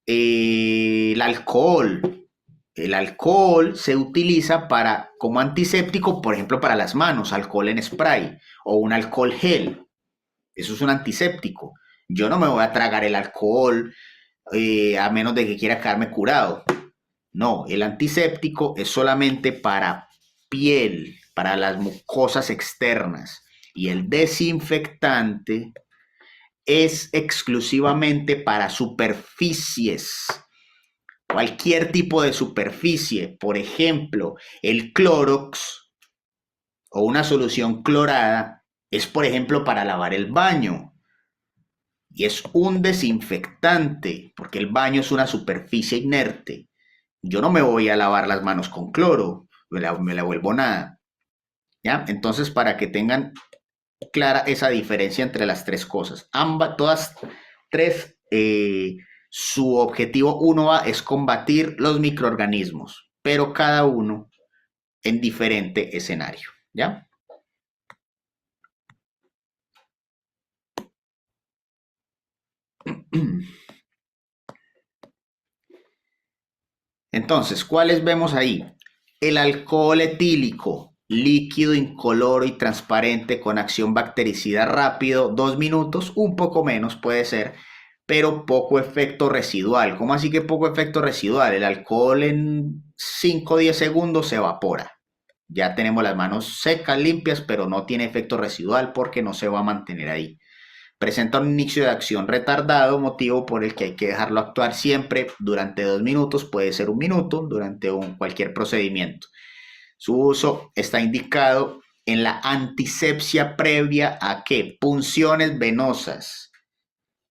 el alcohol. El alcohol se utiliza como antiséptico, por ejemplo, para las manos, alcohol en spray o un alcohol gel. Eso es un antiséptico. Yo no me voy a tragar el alcohol a menos de que quiera quedarme curado. No, el antiséptico es solamente para piel, para las mucosas externas. Y el desinfectante es exclusivamente para superficies. Cualquier tipo de superficie, por ejemplo, el Clorox o una solución clorada es, por ejemplo, para lavar el baño. Y es un desinfectante, porque el baño es una superficie inerte. Yo no me voy a lavar las manos con cloro, me la vuelvo nada. ¿Ya? Entonces, para que tengan clara esa diferencia entre las tres cosas. Todas tres, su objetivo es combatir los microorganismos, pero cada uno en diferente escenario. ¿Ya? Entonces, ¿cuáles vemos ahí? El alcohol etílico, líquido incoloro y transparente con acción bactericida rápido, 2 minutos, un poco menos puede ser, pero poco efecto residual. ¿Cómo así que poco efecto residual? El alcohol en 5 o 10 segundos se evapora. Ya tenemos las manos secas, limpias, pero no tiene efecto residual porque no se va a mantener ahí. Presenta un inicio de acción retardado, motivo por el que hay que dejarlo actuar siempre durante 2 minutos, puede ser 1 minuto, durante cualquier procedimiento. Su uso está indicado en la antisepsia previa a ¿qué? Punciones venosas,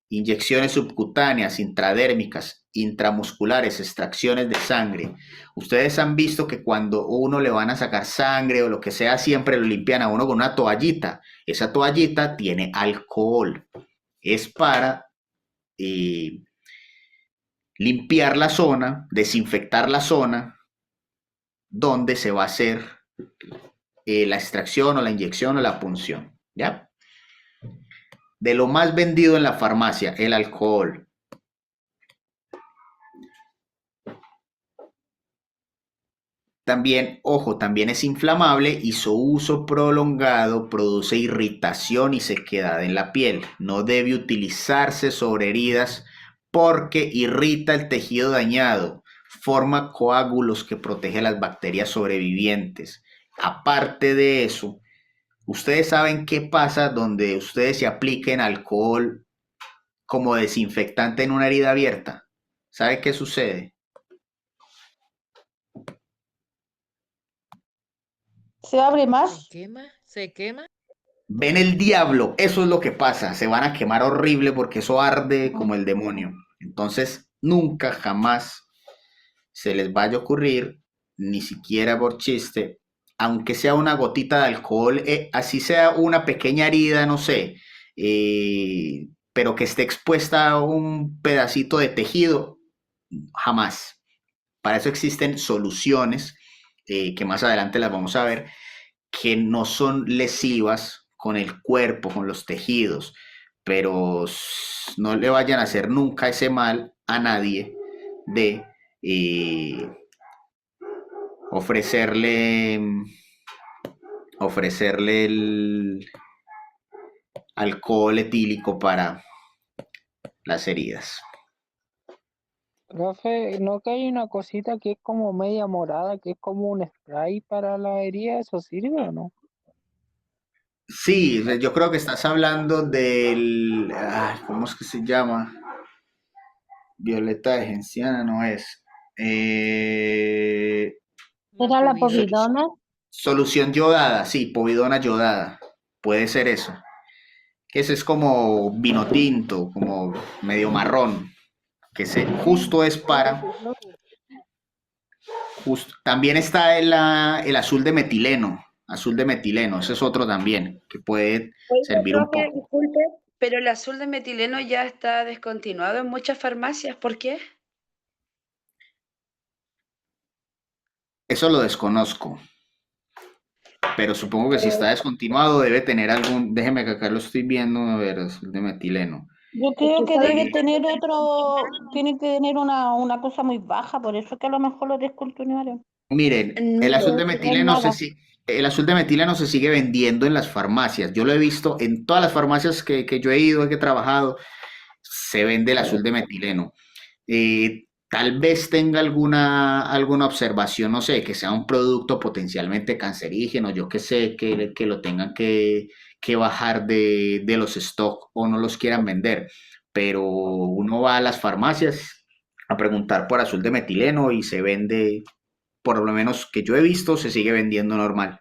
inyecciones subcutáneas, intradérmicas, intramusculares, extracciones de sangre. Ustedes han visto que cuando uno le van a sacar sangre o lo que sea, siempre lo limpian a uno con una toallita. Esa toallita tiene alcohol. Es para limpiar la zona, desinfectar la zona donde se va a hacer la extracción o la inyección o la punción. ¿Ya? De lo más vendido en la farmacia, el alcohol. También, ojo, también es inflamable y su uso prolongado produce irritación y sequedad en la piel. No debe utilizarse sobre heridas porque irrita el tejido dañado, forma coágulos que protege las bacterias sobrevivientes. Aparte de eso, ustedes saben qué pasa donde ustedes se apliquen alcohol como desinfectante en una herida abierta. ¿Sabe qué sucede? ¿Se abre más? Se quema. Ven el diablo, eso es lo que pasa, se van a quemar horrible porque eso arde como el demonio. Entonces, nunca, jamás se les vaya a ocurrir, ni siquiera por chiste, aunque sea una gotita de alcohol, así sea una pequeña herida, no sé, pero que esté expuesta a un pedacito de tejido, jamás. Para eso existen soluciones, que más adelante las vamos a ver, que no son lesivas con el cuerpo, con los tejidos, pero no le vayan a hacer nunca ese mal a nadie de ofrecerle, ofrecerle el alcohol etílico para las heridas. Profe, ¿no que hay una cosita que es como media morada, que es como un spray para la herida? ¿Eso sirve o no? Sí, yo creo que estás hablando del, ¿cómo es que se llama? Violeta de genciana no es. ¿Era la povidona? Solución yodada, sí, povidona yodada. Puede ser eso. Que ese es como vino tinto, como medio marrón. Que justo es para. También está el azul de metileno. Azul de metileno, ese es otro también, que puede Oiga, servir un profe, poco. disculpe, pero el azul de metileno ya está descontinuado en muchas farmacias. ¿Por qué? Eso lo desconozco, pero supongo que si está descontinuado debe tener algún. Déjeme que acá lo estoy viendo, a ver, azul de metileno. Yo creo que debe tener tiene que tener una cosa muy baja, por eso que a lo mejor lo descontinuaron. Miren, el azul de metileno el azul de metileno se sigue vendiendo en las farmacias. Yo lo he visto en todas las farmacias que yo he ido, que he trabajado, se vende el azul de metileno. Tal vez tenga alguna observación, no sé, que sea un producto potencialmente cancerígeno, yo que sé, que lo tengan que bajar de los stock o no los quieran vender. Pero uno va a las farmacias a preguntar por azul de metileno y se vende, por lo menos que yo he visto, se sigue vendiendo normal.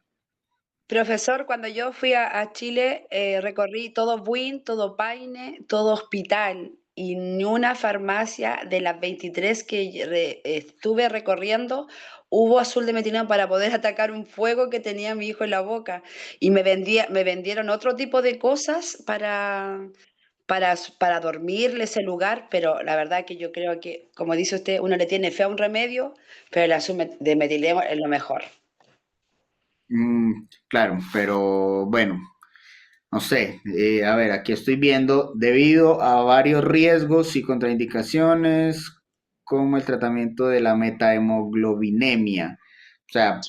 Profesor, cuando yo fui a Chile, recorrí todo Buin, todo Paine, todo hospital y ni una farmacia de las 23 que estuve recorriendo hubo azul de metileno para poder atacar un fuego que tenía mi hijo en la boca. Y me vendieron otro tipo de cosas para dormirle ese lugar, pero la verdad que yo creo que, como dice usted, uno le tiene fe a un remedio, pero el azul de metileno es lo mejor. Claro, pero bueno, no sé, a ver, aquí estoy viendo, debido a varios riesgos y contraindicaciones, como el tratamiento de la metahemoglobinemia. O sea,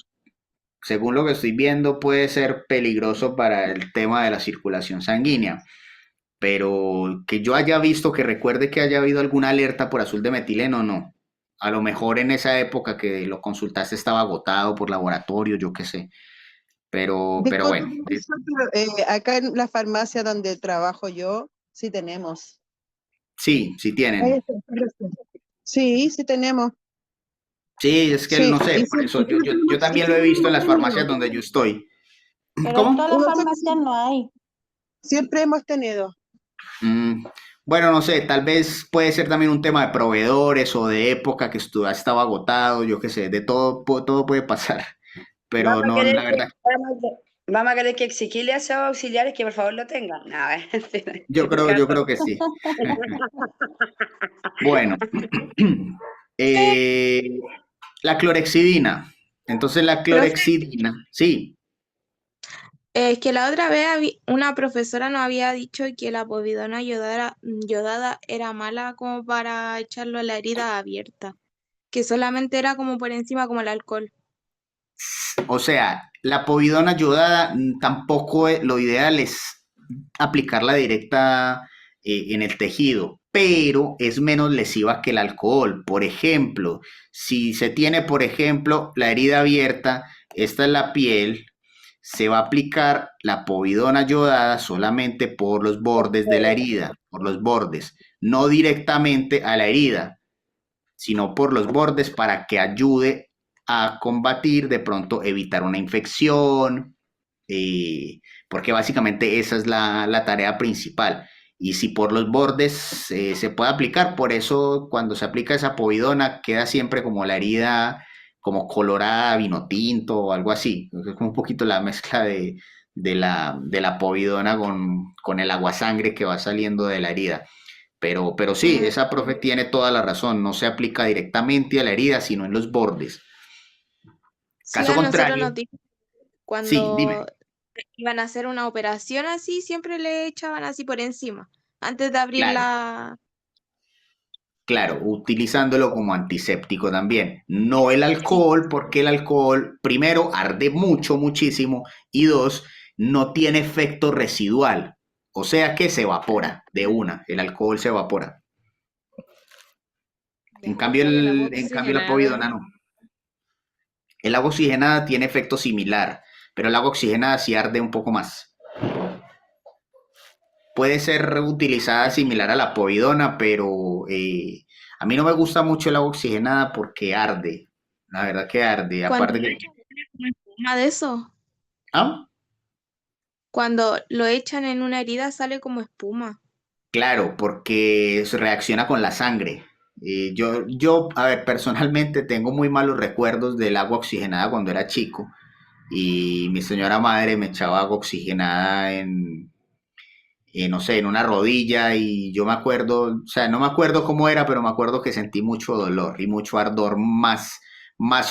según lo que estoy viendo, puede ser peligroso para el tema de la circulación sanguínea. Pero que yo haya visto, que recuerde que haya habido alguna alerta por azul de metileno, no. A lo mejor en esa época que lo consultaste estaba agotado por laboratorio, yo qué sé. Pero Disculpe, bueno, profesor, pero acá en la farmacia donde trabajo yo, sí tenemos. sí, sí tienen. Sí, sí tenemos. Sí, es que Sí, no sé, y por eso siempre yo hemos- y también lo he siempre visto en hemos las farmacias tenido. donde yo estoy. Pero en ¿Cómo? todas las farmacias no hay. Siempre hemos tenido. Mm, bueno, no sé, tal vez puede ser también un tema de proveedores o de época que estaba agotado, yo qué sé, de todo, todo puede pasar. Pero Vamos a no, querer la que, verdad, vamos a querer que exigirle a esos auxiliares que por favor lo tengan. No, yo creo que sí. Bueno, eh, la clorexidina. Entonces la Profe, clorexidina, sí. es que la otra vez una profesora nos había dicho que la povidona yodada era mala como para echarlo a la herida abierta, que solamente era como por encima como el alcohol. O sea, la povidona ayudada tampoco lo ideal es aplicarla directa en el tejido, pero es menos lesiva que el alcohol. Por ejemplo, si se tiene, por ejemplo, la herida abierta, esta es la piel, se va a aplicar la povidona yodada solamente por los bordes de la herida, por los bordes, no directamente a la herida, sino por los bordes para que ayude a combatir, de pronto evitar una infección, porque básicamente esa es la tarea principal. Y si por los bordes se puede aplicar, por eso cuando se aplica esa povidona queda siempre como la herida como colorada, vino tinto o algo así. Es como un poquito la mezcla de la povidona con el aguasangre que va saliendo de la herida. Pero sí, Mm, esa profe tiene toda la razón, no se aplica directamente a la herida, sino en los bordes. sí, Caso a nosotros contrario, nos dijo sí, cuando dime. iban a hacer una operación así, siempre le echaban así por encima, antes de abrir Claro, la... claro, utilizándolo como antiséptico también. No el Sí. alcohol, porque el alcohol, primero, arde mucho, muchísimo, y dos, no tiene efecto residual. O sea que se evapora de una, el alcohol se evapora. En Ya. cambio, Igual el agua la oxigenada. povidona no. El agua oxigenada tiene efecto similar, pero el agua oxigenada sí arde un poco más. Puede ser utilizada similar a la povidona, pero a mí no me gusta mucho el agua oxigenada porque arde. La verdad que arde. Cuando Aparte lo que... echan, sale como espuma de eso. ¿Ah? Cuando lo echan en una herida sale como espuma. Claro, porque se reacciona con la sangre. Yo, a ver, personalmente tengo muy malos recuerdos del agua oxigenada cuando era chico y mi señora madre me echaba agua oxigenada no sé, en una rodilla y yo me acuerdo, o sea, no me acuerdo cómo era, pero me acuerdo que sentí mucho dolor y mucho ardor, más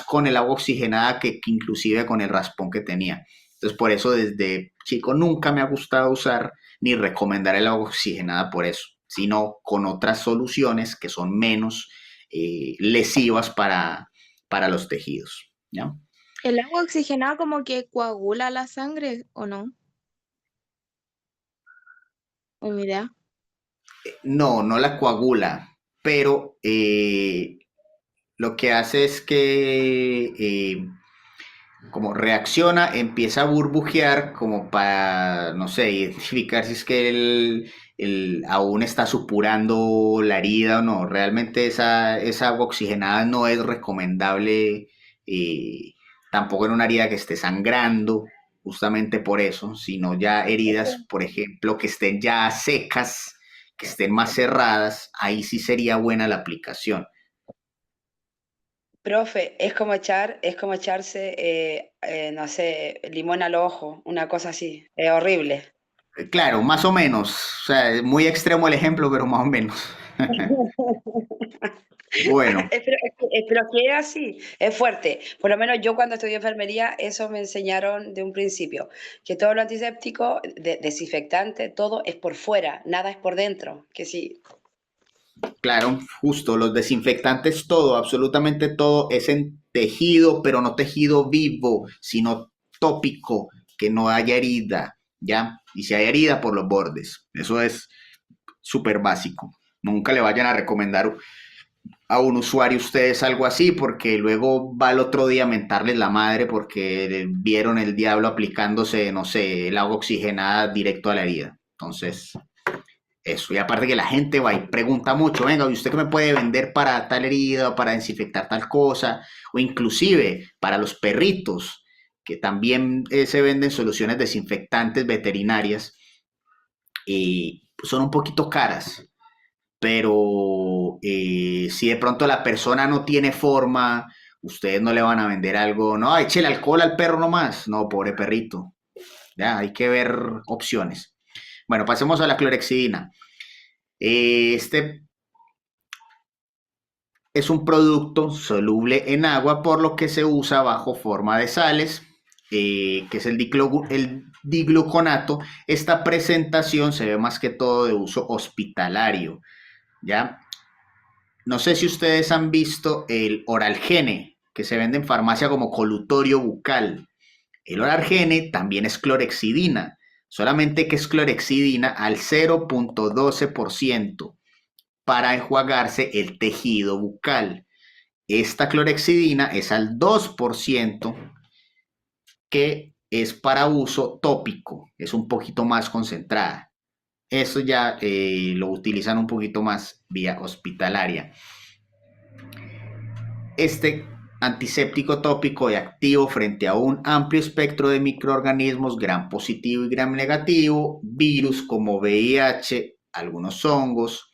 con el agua oxigenada que inclusive con el raspón que tenía. Entonces, por eso desde chico nunca me ha gustado usar ni recomendar el agua oxigenada por eso, sino con otras soluciones que son menos lesivas para los tejidos, ¿ya? ¿El agua oxigenada como que coagula la sangre o no? O mi idea. No, no la coagula, pero lo que hace es que como reacciona, empieza a burbujear como para, no sé, identificar si es que aún está supurando la herida o no. Realmente esa agua oxigenada no es recomendable tampoco en una herida que esté sangrando, justamente por eso, sino ya heridas, por ejemplo, que estén ya secas, que estén más cerradas, ahí sí sería buena la aplicación. Profe, es como echarse, no sé, limón al ojo, una cosa así. Es horrible. Claro, más o menos. O sea, es muy extremo el ejemplo, pero más o menos. Bueno, Pero que es así, es fuerte. Por lo menos yo cuando estudié enfermería, eso me enseñaron de un principio, que todo lo antiséptico, desinfectante, todo es por fuera, nada es por dentro. Que sí, claro, justo, los desinfectantes, todo, absolutamente todo es en tejido, pero no tejido vivo, sino tópico, que no haya herida, ¿ya? Y si hay herida, por los bordes. Eso es súper básico. Nunca le vayan a recomendar a un usuario ustedes algo así, porque luego va el otro día a mentarles la madre porque vieron el diablo aplicándose, no sé, el agua oxigenada directo a la herida. Entonces, eso. Y aparte que la gente va y pregunta mucho, venga, ¿y usted qué me puede vender para tal herida o para desinfectar tal cosa? O inclusive para los perritos, que también se venden soluciones desinfectantes veterinarias y son un poquito caras, pero si de pronto la persona no tiene forma, ustedes no le van a vender algo, no, échele alcohol al perro nomás, no, pobre perrito, ya, hay que ver opciones. Bueno, pasemos a la clorexidina. Este es un producto soluble en agua, por lo que se usa bajo forma de sales, que es el digluconato. Esta presentación se ve más que todo de uso hospitalario, ¿ya? No sé si ustedes han visto el Oralgene, que se vende en farmacia como colutorio bucal. El Oralgene también es clorexidina, solamente que es clorexidina al 0.12% para enjuagarse el tejido bucal. Esta clorexidina es al 2%, que es para uso tópico, es un poquito más concentrada. Eso ya lo utilizan un poquito más vía hospitalaria. Este antiséptico tópico y activo frente a un amplio espectro de microorganismos, gram positivo y gram negativo, virus como VIH, algunos hongos,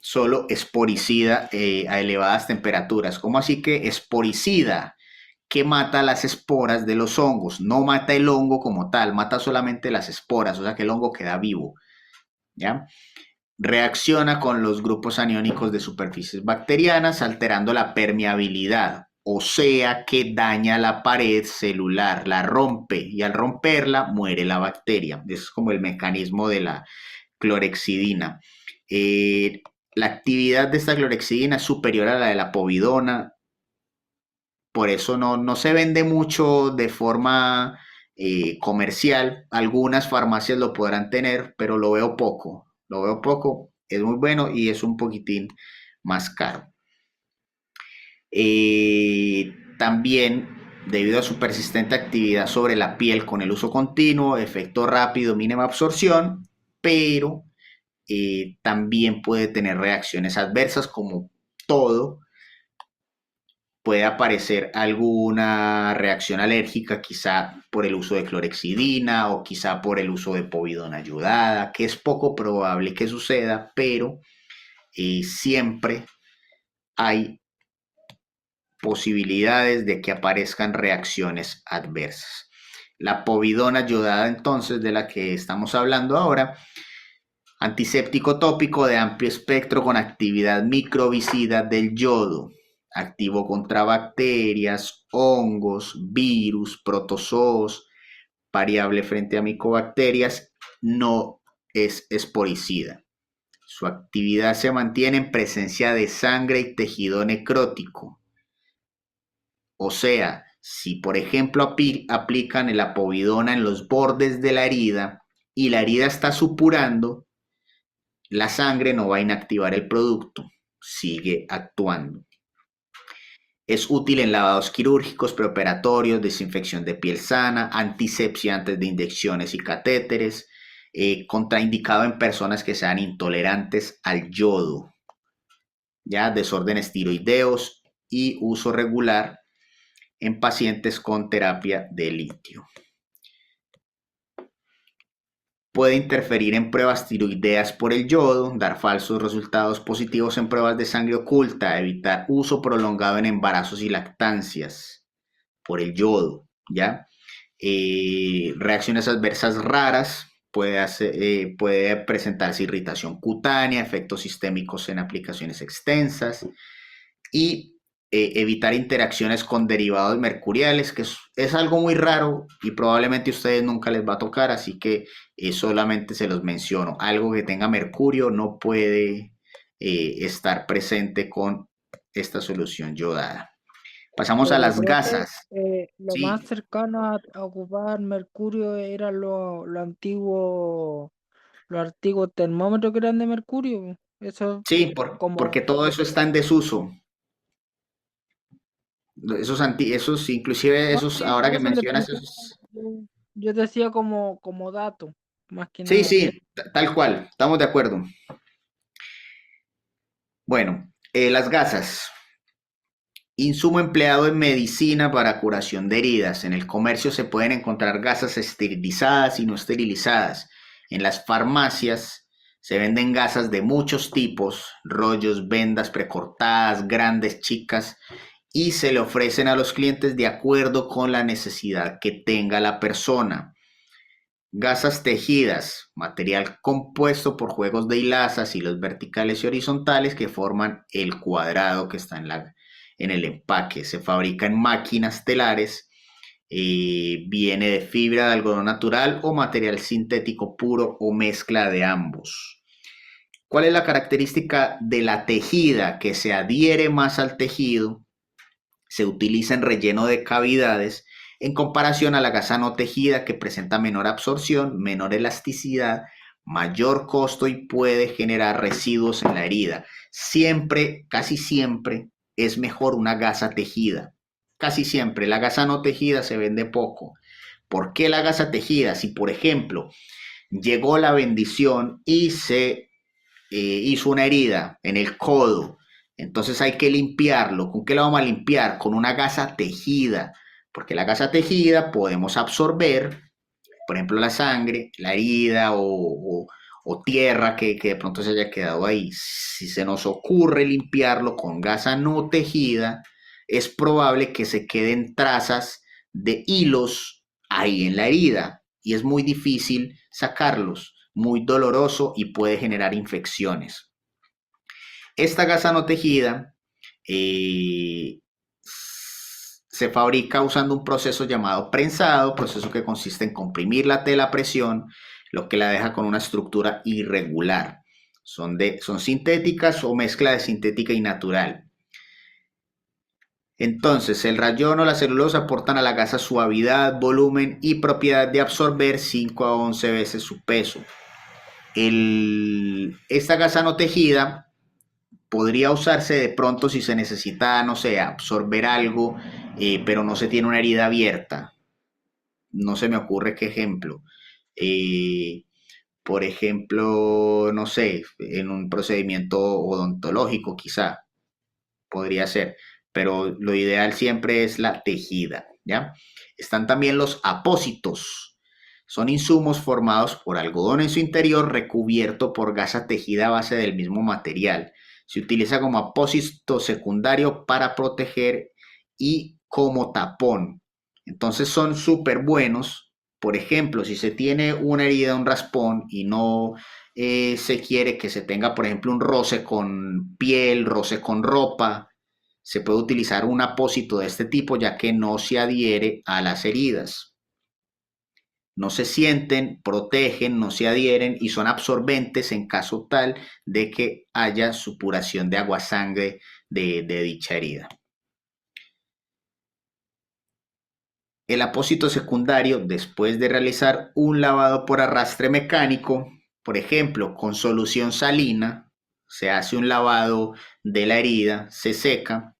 solo esporicida a elevadas temperaturas. ¿Cómo así que esporicida? Que mata las esporas de los hongos, no mata el hongo como tal, mata solamente las esporas, o sea que el hongo queda vivo, ¿ya? Reacciona con los grupos aniónicos de superficies bacterianas, alterando la permeabilidad, o sea que daña la pared celular, la rompe, y al romperla muere la bacteria. Eso es como el mecanismo de la clorexidina. La actividad de esta clorexidina es superior a la de la povidona, por eso no se vende mucho de forma comercial. Algunas farmacias lo podrán tener, pero lo veo poco. Es muy bueno y es un poquitín más caro. También, debido a su persistente actividad sobre la piel con el uso continuo, efecto rápido, mínima absorción, pero también puede tener reacciones adversas como todo. Puede aparecer alguna reacción alérgica, quizá por el uso de clorexidina o quizá por el uso de povidona ayudada, que es poco probable que suceda, pero siempre hay posibilidades de que aparezcan reacciones adversas. La povidona ayudada, entonces, de la que estamos hablando ahora, antiséptico tópico de amplio espectro con actividad microbicida del yodo, activo contra bacterias, hongos, virus, protozoos, variable frente a micobacterias, no es esporicida. Su actividad se mantiene en presencia de sangre y tejido necrótico. O sea, si por ejemplo aplican la povidona en los bordes de la herida y la herida está supurando, la sangre no va a inactivar el producto, sigue actuando. Es útil en lavados quirúrgicos, preoperatorios, desinfección de piel sana, antisepsia antes de inyecciones y catéteres, contraindicado en personas que sean intolerantes al yodo, ya desórdenes tiroideos y uso regular en pacientes con terapia de litio. Puede interferir en pruebas tiroideas por el yodo, dar falsos resultados positivos en pruebas de sangre oculta, evitar uso prolongado en embarazos y lactancias por el yodo, ¿ya? Reacciones adversas raras, puede presentarse irritación cutánea, efectos sistémicos en aplicaciones extensas y evitar interacciones con derivados mercuriales, que es algo muy raro y probablemente a ustedes nunca les va a tocar, así que solamente se los menciono. Algo que tenga mercurio no puede estar presente con esta solución yodada. Pasamos a Pero, las profe, gasas. lo Sí. más cercano a ocupar mercurio era lo antiguo, los antiguos termómetros que eran de mercurio. Eso Sí, como porque todo eso está en desuso. Esos, inclusive no, esos, sí, ahora por que eso le mencionas preguntaba. esos. Yo decía como dato, más que Sí, nada. sí, tal cual, estamos de acuerdo. Bueno, las gasas. Insumo empleado en medicina para curación de heridas. En el comercio se pueden encontrar gasas esterilizadas y no esterilizadas. En las farmacias se venden gasas de muchos tipos, rollos, vendas precortadas, grandes, chicas, y se le ofrecen a los clientes de acuerdo con la necesidad que tenga la persona. Gasas tejidas, material compuesto por juegos de hilazas, hilos verticales y horizontales que forman el cuadrado que está en el empaque. Se fabrica en máquinas telares, viene de fibra de algodón natural o material sintético puro o mezcla de ambos. ¿Cuál es la característica de la tejida? Que se adhiere más al tejido, se utiliza en relleno de cavidades en comparación a la gasa no tejida, que presenta menor absorción, menor elasticidad, mayor costo y puede generar residuos en la herida. Siempre, casi siempre, es mejor una gasa tejida. Casi siempre. La gasa no tejida se vende poco. ¿Por qué la gasa tejida? Si, por ejemplo, llegó la bendición y se hizo una herida en el codo, entonces hay que limpiarlo. ¿Con qué lo vamos a limpiar? Con una gasa tejida, porque la gasa tejida podemos absorber, por ejemplo, la sangre, la herida o o tierra que de pronto se haya quedado ahí. Si se nos ocurre limpiarlo con gasa no tejida, es probable que se queden trazas de hilos ahí en la herida y es muy difícil sacarlos, muy doloroso y puede generar infecciones. Esta gasa no tejida se fabrica usando un proceso llamado prensado, proceso que consiste en comprimir la tela a presión, lo que la deja con una estructura irregular. Son sintéticas o mezcla de sintética y natural. Entonces, el rayón o la celulosa aportan a la gasa suavidad, volumen y propiedad de absorber 5 a 11 veces su peso. Esta gasa no tejida podría usarse de pronto si se necesita, no sé, absorber algo, pero no se tiene una herida abierta. No se me ocurre qué ejemplo. Por ejemplo, no sé, en un procedimiento odontológico quizá podría ser, pero lo ideal siempre es la tejida, ¿ya? Están también los apósitos. Son insumos formados por algodón en su interior recubierto por gasa tejida a base del mismo material. Se utiliza como apósito secundario para proteger y como tapón. Entonces son súper buenos. Por ejemplo, si se tiene una herida, un raspón y no se quiere que se tenga, por ejemplo, un roce con piel, roce con ropa, se puede utilizar un apósito de este tipo ya que no se adhiere a las heridas. No se sienten, protegen, no se adhieren y son absorbentes en caso tal de que haya supuración de agua-sangre de dicha herida. El apósito secundario, después de realizar un lavado por arrastre mecánico, por ejemplo, con solución salina, se hace un lavado de la herida, se seca,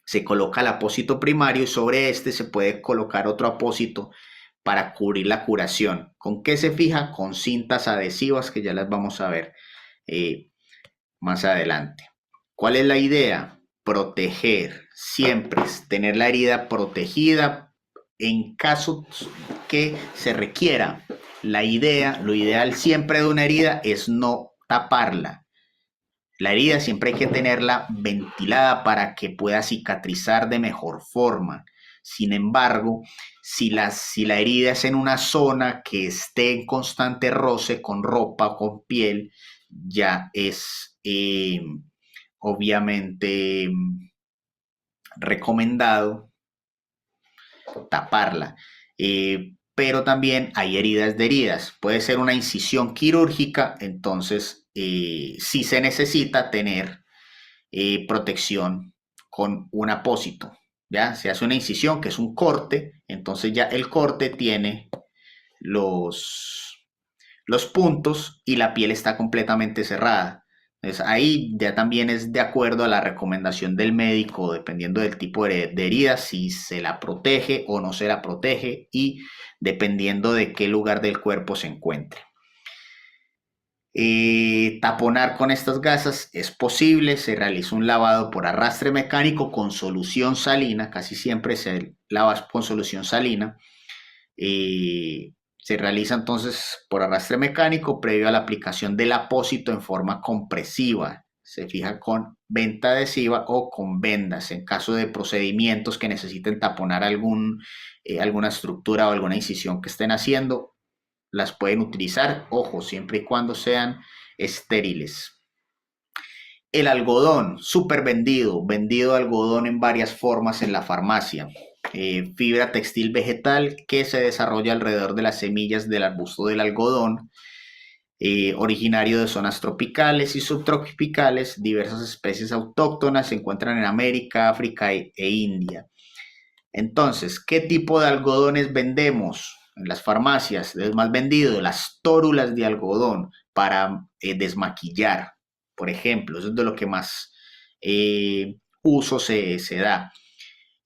se coloca el apósito primario y sobre este se puede colocar otro apósito para cubrir la curación. ¿Con qué se fija? Con cintas adhesivas que ya las vamos a ver más adelante. ¿Cuál es la idea? Proteger, siempre tener la herida protegida en caso que se requiera. Lo ideal siempre de una herida es no taparla. La herida siempre hay que tenerla ventilada para que pueda cicatrizar de mejor forma. Sin embargo, si la herida es en una zona que esté en constante roce con ropa o con piel, ya es obviamente recomendado taparla. Pero también hay heridas de heridas. Puede ser una incisión quirúrgica, entonces sí se necesita tener protección con un apósito. ¿Ya? Se hace una incisión, que es un corte, entonces ya el corte tiene los puntos y la piel está completamente cerrada. Entonces ahí ya también es de acuerdo a la recomendación del médico, dependiendo del tipo de herida, si se la protege o no se la protege y dependiendo de qué lugar del cuerpo se encuentre. Taponar con estas gasas es posible, se realiza un lavado por arrastre mecánico con solución salina, casi siempre se lava con solución salina. Se realiza entonces por arrastre mecánico previo a la aplicación del apósito en forma compresiva. Se fija con venta adhesiva o con vendas en caso de procedimientos que necesiten taponar alguna estructura o alguna incisión que estén haciendo. Las pueden utilizar, ojo, siempre y cuando sean estériles. El algodón, súper vendido algodón en varias formas en la farmacia. Fibra textil vegetal que se desarrolla alrededor de las semillas del arbusto del algodón, originario de zonas tropicales y subtropicales. Diversas especies autóctonas se encuentran en América, África e India. Entonces, ¿qué tipo de algodones vendemos? En las farmacias es más vendido las tórulas de algodón para desmaquillar, por ejemplo. Eso es de lo que más uso se da.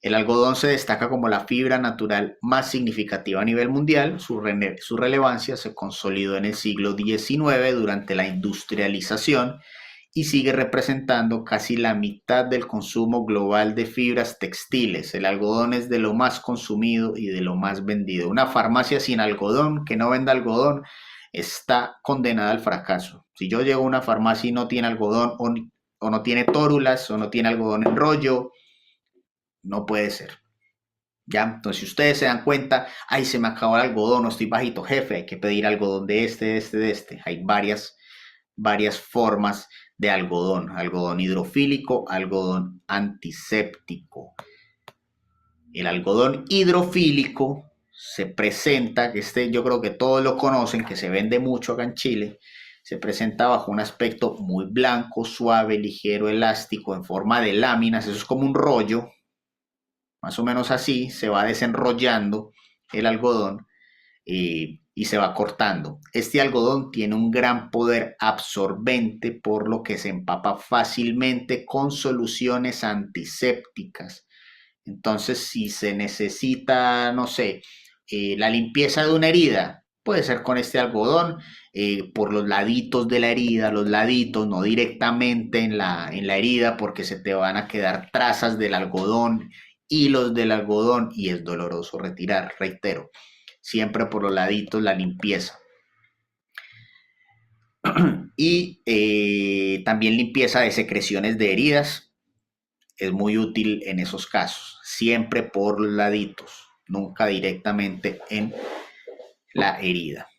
El algodón se destaca como la fibra natural más significativa a nivel mundial. Su relevancia se consolidó en el siglo XIX durante la industrialización y sigue representando casi la mitad del consumo global de fibras textiles. El algodón es de lo más consumido y de lo más vendido. Una farmacia sin algodón, que no venda algodón, está condenada al fracaso. Si yo llego a una farmacia y no tiene algodón o no tiene tórulas o no tiene algodón en rollo, no puede ser. ¿Ya? Entonces, si ustedes se dan cuenta, ay, se me acabó el algodón, no estoy bajito, jefe, hay que pedir algodón de este. Hay varias formas de algodón. Algodón hidrofílico, algodón antiséptico. El algodón hidrofílico se presenta, que yo creo que todos lo conocen, que se vende mucho acá en Chile, se presenta bajo un aspecto muy blanco, suave, ligero, elástico, en forma de láminas. Eso es como un rollo, más o menos así, se va desenrollando el algodón y se va cortando. Este algodón tiene un gran poder absorbente, por lo que se empapa fácilmente con soluciones antisépticas. Entonces, si se necesita, no sé, la limpieza de una herida, puede ser con este algodón, por los laditos de la herida, los laditos, no directamente en la herida, porque se te van a quedar trazas del algodón, hilos del algodón, y es doloroso retirar, reitero, siempre por los laditos la limpieza. Y también limpieza de secreciones de heridas, es muy útil en esos casos, siempre por los laditos, nunca directamente en la herida.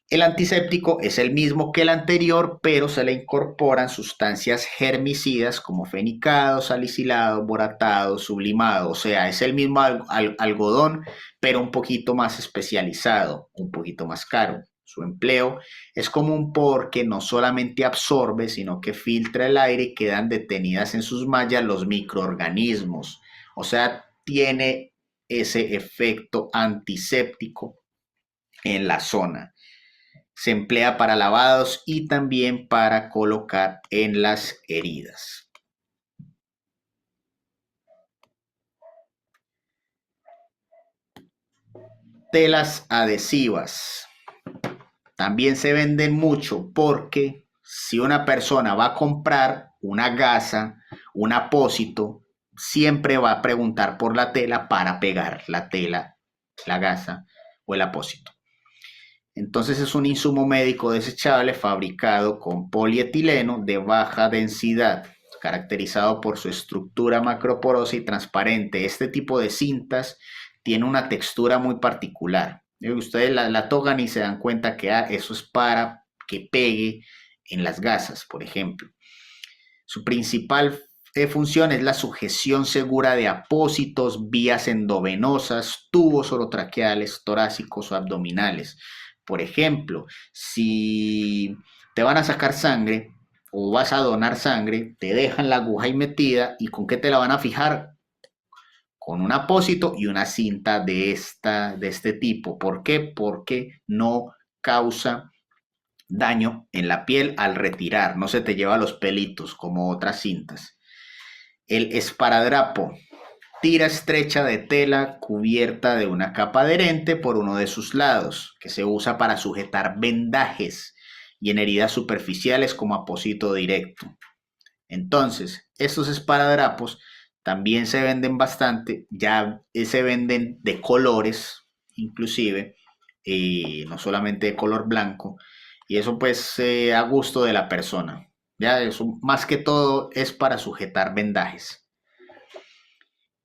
El antiséptico es el mismo que el anterior, pero se le incorporan sustancias germicidas como fenicado, salicilado, boratado, sublimado. O sea, es el mismo algodón, pero un poquito más especializado, un poquito más caro. Su empleo es común porque no solamente absorbe, sino que filtra el aire y quedan detenidas en sus mallas los microorganismos. O sea, tiene ese efecto antiséptico en la zona. Se emplea para lavados y también para colocar en las heridas. Telas adhesivas. También se venden mucho porque si una persona va a comprar una gasa, un apósito, siempre va a preguntar por la tela para pegar la tela, la gasa o el apósito. Entonces es un insumo médico desechable fabricado con polietileno de baja densidad, caracterizado por su estructura macroporosa y transparente. Este tipo de cintas tiene una textura muy particular. Ustedes la tocan y se dan cuenta que eso es para que pegue en las gasas, por ejemplo. Su principal función es la sujeción segura de apósitos, vías endovenosas, tubos orotraqueales, torácicos o abdominales. Por ejemplo, si te van a sacar sangre o vas a donar sangre, te dejan la aguja ahí metida, ¿y con qué te la van a fijar? Con un apósito y una cinta de este tipo. ¿Por qué? Porque no causa daño en la piel al retirar, no se te lleva los pelitos como otras cintas. El esparadrapo, tira estrecha de tela cubierta de una capa adherente por uno de sus lados, que se usa para sujetar vendajes y en heridas superficiales como apósito directo. Entonces, estos esparadrapos también se venden bastante, ya se venden de colores, inclusive, no solamente de color blanco, y eso pues a gusto de la persona. Ya eso más que todo es para sujetar vendajes.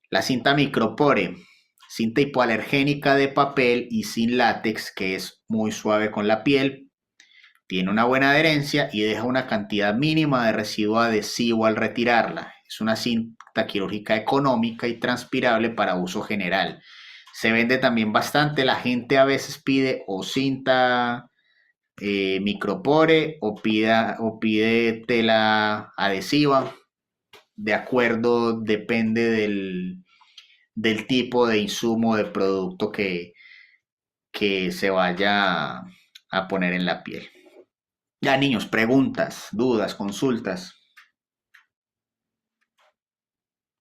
La cinta micropore, cinta hipoalergénica de papel y sin látex, que es muy suave con la piel, tiene una buena adherencia y deja una cantidad mínima de residuo adhesivo al retirarla. Es una cinta quirúrgica económica y transpirable para uso general. Se vende también bastante. La gente a veces pide o cinta micropore o pide tela adhesiva. De acuerdo, depende del tipo de insumo, de producto que se vaya a poner en la piel. Ya, niños, preguntas, dudas, consultas.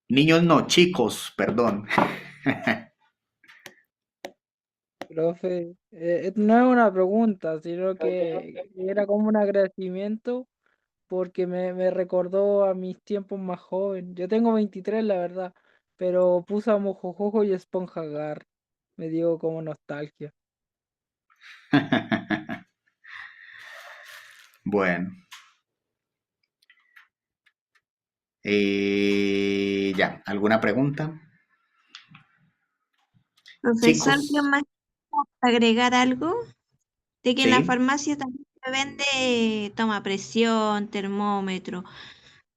Niños no, chicos, perdón. Profe, no es una pregunta, sino que era como un agradecimiento porque me recordó a mis tiempos más jóvenes. Yo tengo 23, la verdad, pero puse a Mojojojo y Esponja Gar. Me dio como nostalgia. Bueno, ya, ¿alguna pregunta? Profesor, yo Chicos, más quiero agregar algo de que en la sí, farmacia también se vende toma presión, termómetro,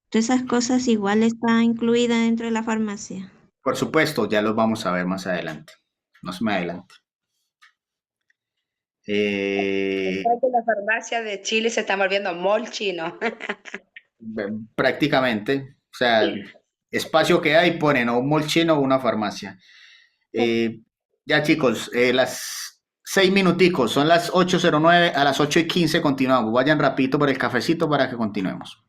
todas esas cosas igual están incluidas dentro de la farmacia. por supuesto, ya los vamos a ver más adelante. No se me adelante. Eh, Que la farmacia de Chile se está volviendo mall chino. prácticamente, o sea, espacio que hay, ponen o un molchino o una farmacia. Ya chicos, las 6 minuticos, son las 8:09, a las 8:15 continuamos. Vayan rapidito por el cafecito para que continuemos.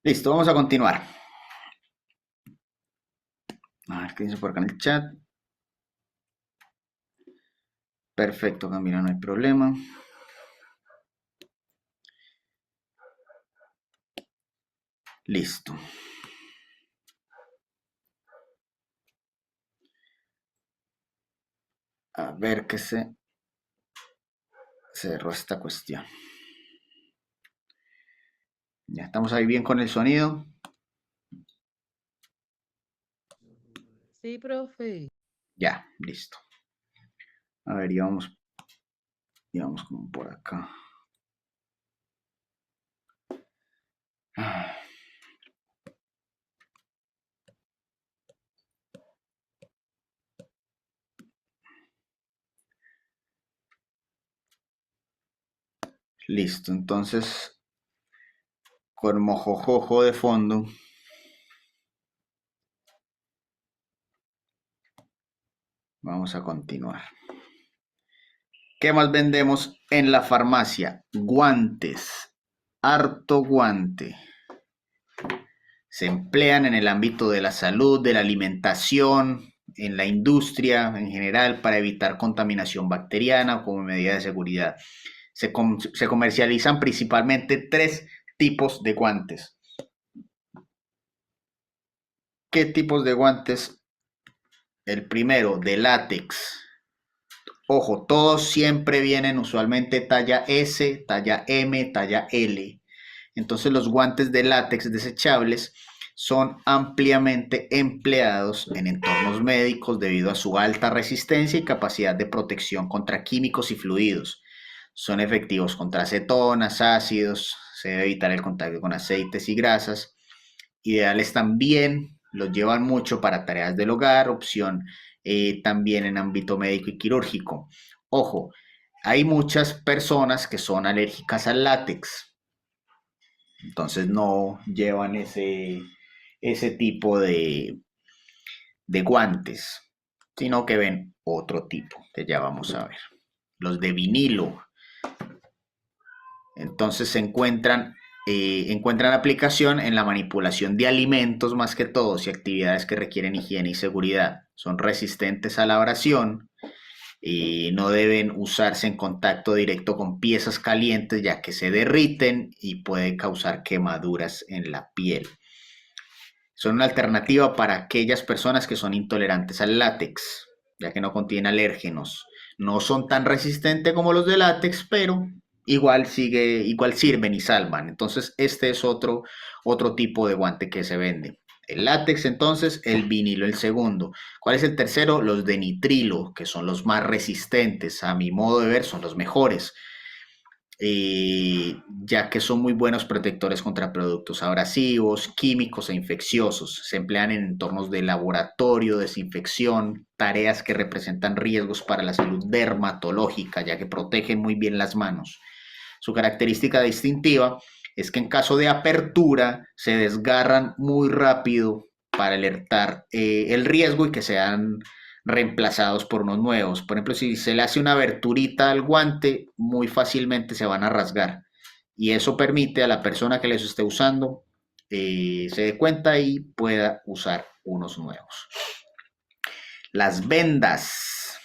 Listo, vamos a continuar. A ver qué dice por acá en el chat. Perfecto, Camila, no hay problema. Listo. A ver qué se cerró esta cuestión. Ya estamos ahí bien con el sonido. Sí, profe. Ya, listo. A ver, íbamos como por acá. Ah. Listo, entonces con mojojojo de fondo. Vamos a continuar. ¿Qué más vendemos en la farmacia? Guantes. Harto guante. Se emplean en el ámbito de la salud, de la alimentación, en la industria en general para evitar contaminación bacteriana o como medida de seguridad. Se comercializan principalmente 3 tipos de guantes. ¿Qué tipos de guantes? El primero, de látex. Ojo, todos siempre vienen usualmente talla S, talla M, talla L. Entonces los guantes de látex desechables son ampliamente empleados en entornos médicos debido a su alta resistencia y capacidad de protección contra químicos y fluidos. Son efectivos contra acetonas, ácidos, se debe evitar el contacto con aceites y grasas. Ideales también, los llevan mucho para tareas del hogar, opción también en ámbito médico y quirúrgico. Ojo, hay muchas personas que son alérgicas al látex, entonces no llevan ese tipo de guantes, sino que ven otro tipo, que ya vamos a ver. Los de vinilo. Entonces se encuentran aplicación en la manipulación de alimentos más que todos y actividades que requieren higiene y seguridad. Son resistentes a la abrasión y no deben usarse en contacto directo con piezas calientes ya que se derriten y puede causar quemaduras en la piel. Son una alternativa para aquellas personas que son intolerantes al látex, ya que no contienen alérgenos. No son tan resistentes como los de látex, pero igual sirven y salvan. Entonces, este es otro tipo de guante que se vende. El látex, entonces, el vinilo, el segundo. ¿Cuál es el tercero? Los de nitrilo, que son los más resistentes. A mi modo de ver, son los mejores. Ya que son muy buenos protectores contra productos abrasivos, químicos e infecciosos. Se emplean en entornos de laboratorio, desinfección, tareas que representan riesgos para la salud dermatológica, ya que protegen muy bien las manos. Su característica distintiva es que en caso de apertura se desgarran muy rápido para alertar el riesgo y que sean reemplazados por unos nuevos. Por ejemplo, si se le hace una aberturita al guante, muy fácilmente se van a rasgar. Y eso permite a la persona que les esté usando se dé cuenta y pueda usar unos nuevos. Las vendas.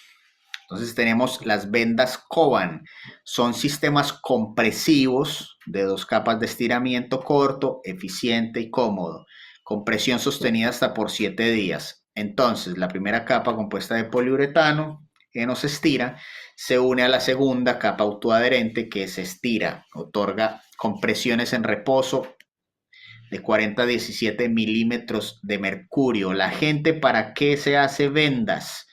Entonces tenemos las vendas Coban. Son sistemas compresivos de 2 capas de estiramiento corto, eficiente y cómodo. Compresión sostenida hasta por 7 días. Entonces, la primera capa compuesta de poliuretano que nos estira se une a la segunda capa autoadherente que se estira. Otorga compresiones en reposo de 40 a 17 milímetros de mercurio. La gente, ¿para qué se hace vendas?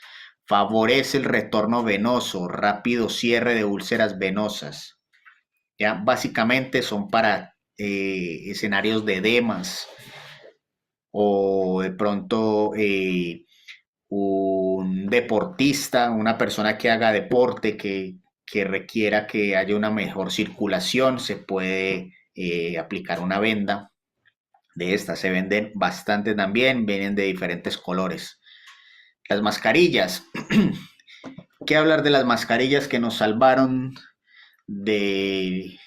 Favorece el retorno venoso, rápido cierre de úlceras venosas. Ya básicamente son para escenarios de edemas o de pronto un deportista, una persona que haga deporte, que requiera que haya una mejor circulación, se puede aplicar una venda de estas. Se venden bastante también, vienen de diferentes colores. Las mascarillas. ¿Qué hablar de las mascarillas que nos salvaron de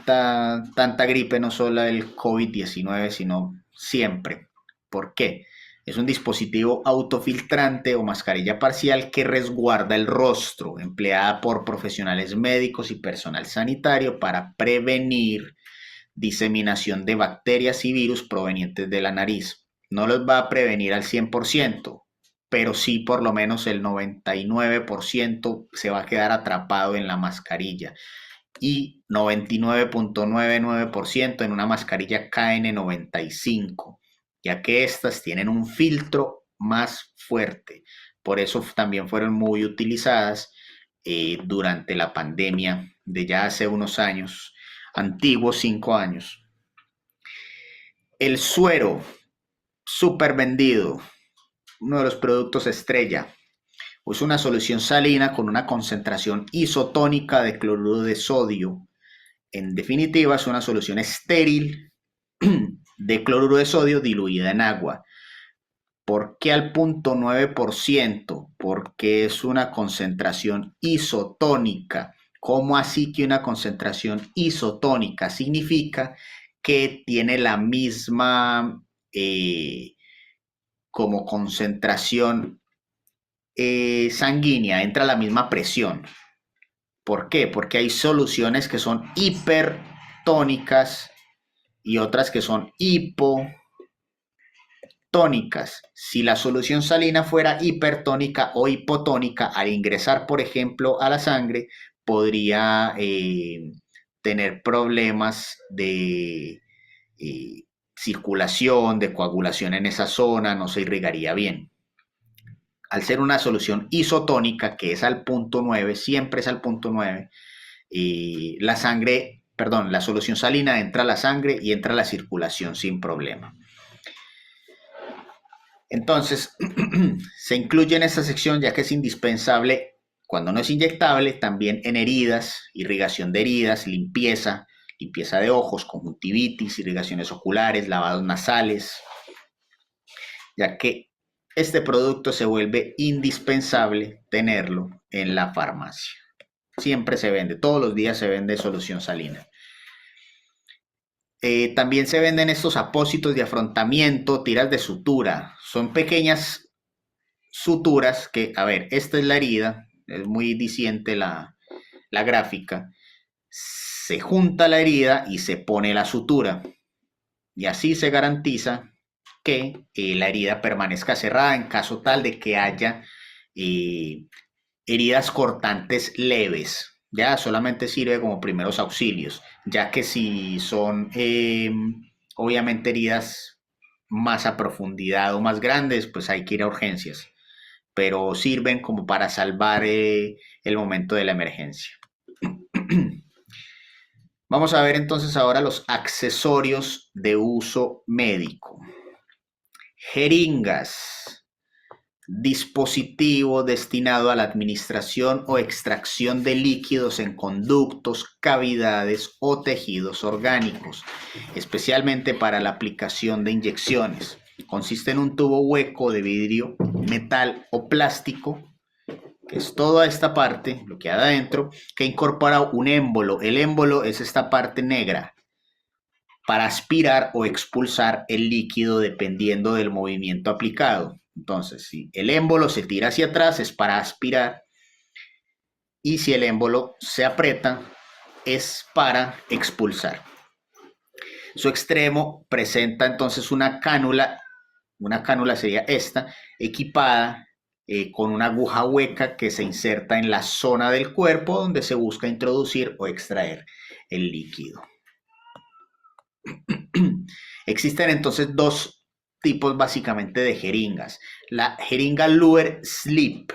tanta gripe, no solo el COVID-19, sino siempre. ¿Por qué? Es un dispositivo autofiltrante o mascarilla parcial que resguarda el rostro, empleada por profesionales médicos y personal sanitario para prevenir diseminación de bacterias y virus provenientes de la nariz. No los va a prevenir al 100%, pero sí por lo menos el 99% se va a quedar atrapado en la mascarilla y 99.99% en una mascarilla KN95, ya que estas tienen un filtro más fuerte. Por eso también fueron muy utilizadas durante la pandemia de ya hace unos años, antiguos 5 años. El suero, súper vendido, uno de los productos estrella. Es una solución salina con una concentración isotónica de cloruro de sodio. En definitiva, es una solución estéril de cloruro de sodio diluida en agua. ¿Por qué al 0.9%? Porque es una concentración isotónica. ¿Cómo así que una concentración isotónica? Significa que tiene la misma como concentración sanguínea, entra a la misma presión. ¿Por qué? Porque hay soluciones que son hipertónicas y otras que son hipotónicas. Si la solución salina fuera hipertónica o hipotónica, al ingresar, por ejemplo, a la sangre, podría tener problemas de circulación, de coagulación en esa zona, no se irrigaría bien. Al ser una solución isotónica, que es al 0.9, siempre es al 0.9, la solución salina entra a la sangre y entra a la circulación sin problema. Entonces, se incluye en esta sección ya que es indispensable cuando no es inyectable, también en heridas, irrigación de heridas, limpieza de ojos, conjuntivitis, irrigaciones oculares, lavados nasales, ya que este producto se vuelve indispensable tenerlo en la farmacia. Siempre se vende, todos los días se vende solución salina. También se venden estos apósitos de afrontamiento, tiras de sutura. Son pequeñas suturas que, a ver, esta es la herida, es muy diciente la gráfica. Se junta la herida y se pone la sutura. Y así se garantiza que la herida permanezca cerrada en caso tal de que haya heridas cortantes leves. Ya solamente sirve como primeros auxilios, ya que si son obviamente heridas más a profundidad o más grandes, pues hay que ir a urgencias, pero sirven como para salvar el momento de la emergencia. Vamos a ver entonces ahora los accesorios de uso médico. Jeringas, dispositivo destinado a la administración o extracción de líquidos en conductos, cavidades o tejidos orgánicos, especialmente para la aplicación de inyecciones. Consiste en un tubo hueco de vidrio, metal o plástico, que es toda esta parte, lo que hay adentro, que incorpora un émbolo. El émbolo es esta parte negra, para aspirar o expulsar el líquido dependiendo del movimiento aplicado. Entonces, si el émbolo se tira hacia atrás es para aspirar y si el émbolo se aprieta es para expulsar. Su extremo presenta entonces una cánula sería esta, equipada con una aguja hueca que se inserta en la zona del cuerpo donde se busca introducir o extraer el líquido. Existen entonces dos tipos básicamente de jeringas. La jeringa Luer Slip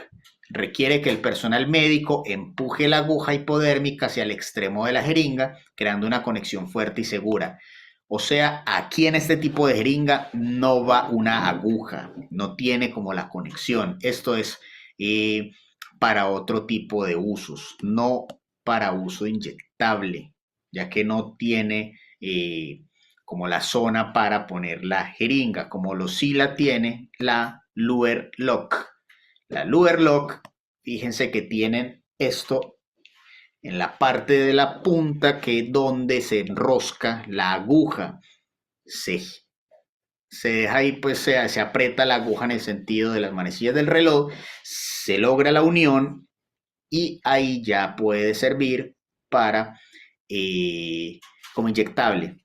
requiere que el personal médico empuje la aguja hipodérmica hacia el extremo de la jeringa, creando una conexión fuerte y segura. O sea, aquí en este tipo de jeringa no va una aguja, no tiene como la conexión. Esto es para otro tipo de usos, no para uso inyectable, ya que no tiene como la zona para poner la jeringa, como lo sí la tiene la Luer Lock. La Luer Lock, fíjense que tienen esto en la parte de la punta que donde se enrosca la aguja. Se deja ahí, pues se aprieta la aguja en el sentido de las manecillas del reloj, se logra la unión y ahí ya puede servir para como inyectable.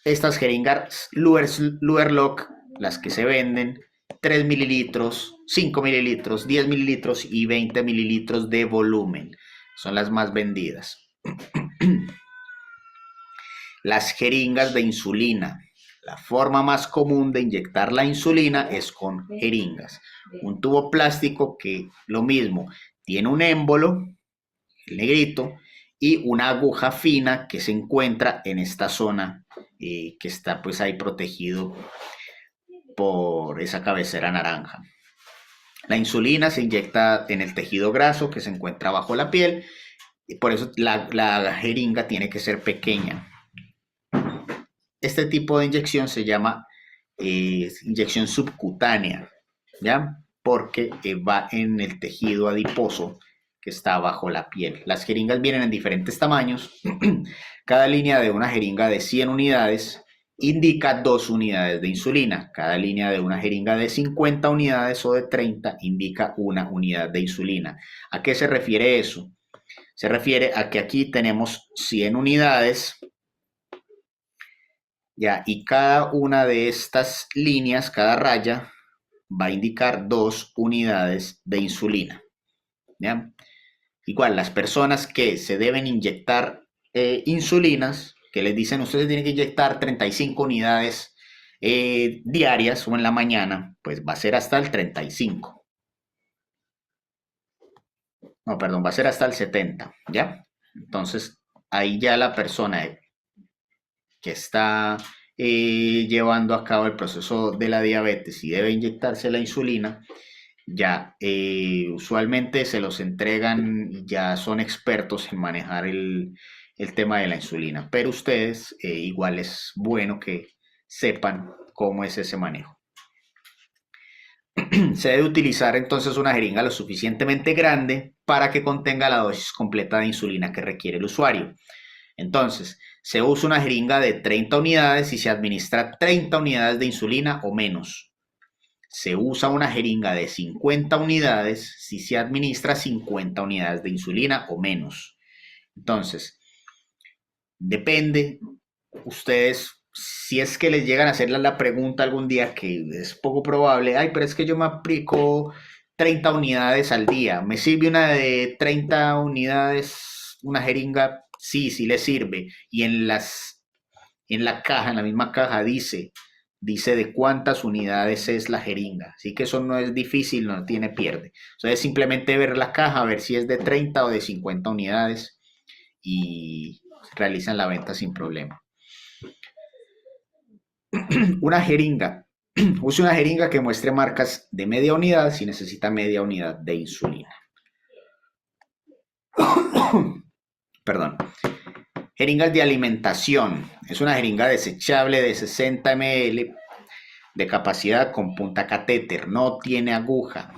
Estas jeringas Luerlock, las que se venden, 3 mililitros, 5 mililitros, 10 mililitros y 20 mililitros de volumen, son las más vendidas. Las jeringas de insulina. La forma más común de inyectar la insulina es con jeringas. Un tubo plástico que lo mismo, tiene un émbolo, el negrito, y una aguja fina que se encuentra en esta zona que está pues ahí protegido por esa cabecera naranja. La insulina se inyecta en el tejido graso que se encuentra bajo la piel y por eso la jeringa tiene que ser pequeña. Este tipo de inyección se llama inyección subcutánea, ¿ya? Porque va en el tejido adiposo que está bajo la piel. Las jeringas vienen en diferentes tamaños. Cada línea de una jeringa de 100 unidades indica 2 unidades de insulina. Cada línea de una jeringa de 50 unidades o de 30 indica 1 unidad de insulina. ¿A qué se refiere eso? Se refiere a que aquí tenemos 100 unidades, ¿ya? Y cada una de estas líneas, cada raya, va a indicar 2 unidades de insulina, ¿ya? Igual, las personas que se deben inyectar insulinas, que les dicen ustedes tienen que inyectar 35 unidades diarias o en la mañana, pues va a ser hasta el 35. No, perdón, va a ser hasta el 70, ¿ya? Entonces, ahí ya la persona que está llevando a cabo el proceso de la diabetes y debe inyectarse la insulina, ya usualmente se los entregan, ya son expertos en manejar el tema de la insulina, pero ustedes igual es bueno que sepan cómo es ese manejo. Se debe utilizar entonces una jeringa lo suficientemente grande para que contenga la dosis completa de insulina que requiere el usuario. Entonces, se usa una jeringa de 30 unidades y se administra 30 unidades de insulina o menos. Se usa una jeringa de 50 unidades si se administra 50 unidades de insulina o menos. Entonces, depende, ustedes, si es que les llegan a hacer la pregunta algún día, que es poco probable, ay, pero es que yo me aplico 30 unidades al día, ¿me sirve una de 30 unidades, una jeringa? Sí, sí le sirve. Y en la caja, en la misma caja dice de cuántas unidades es la jeringa. Así que eso no es difícil, no tiene pierde. O sea, es simplemente ver la caja, ver si es de 30 o de 50 unidades y realizan la venta sin problema. Una jeringa. Use una jeringa que muestre marcas de media unidad si necesita media unidad de insulina. Perdón. Jeringas de alimentación. Es una jeringa desechable de 60 ml de capacidad con punta catéter. No tiene aguja.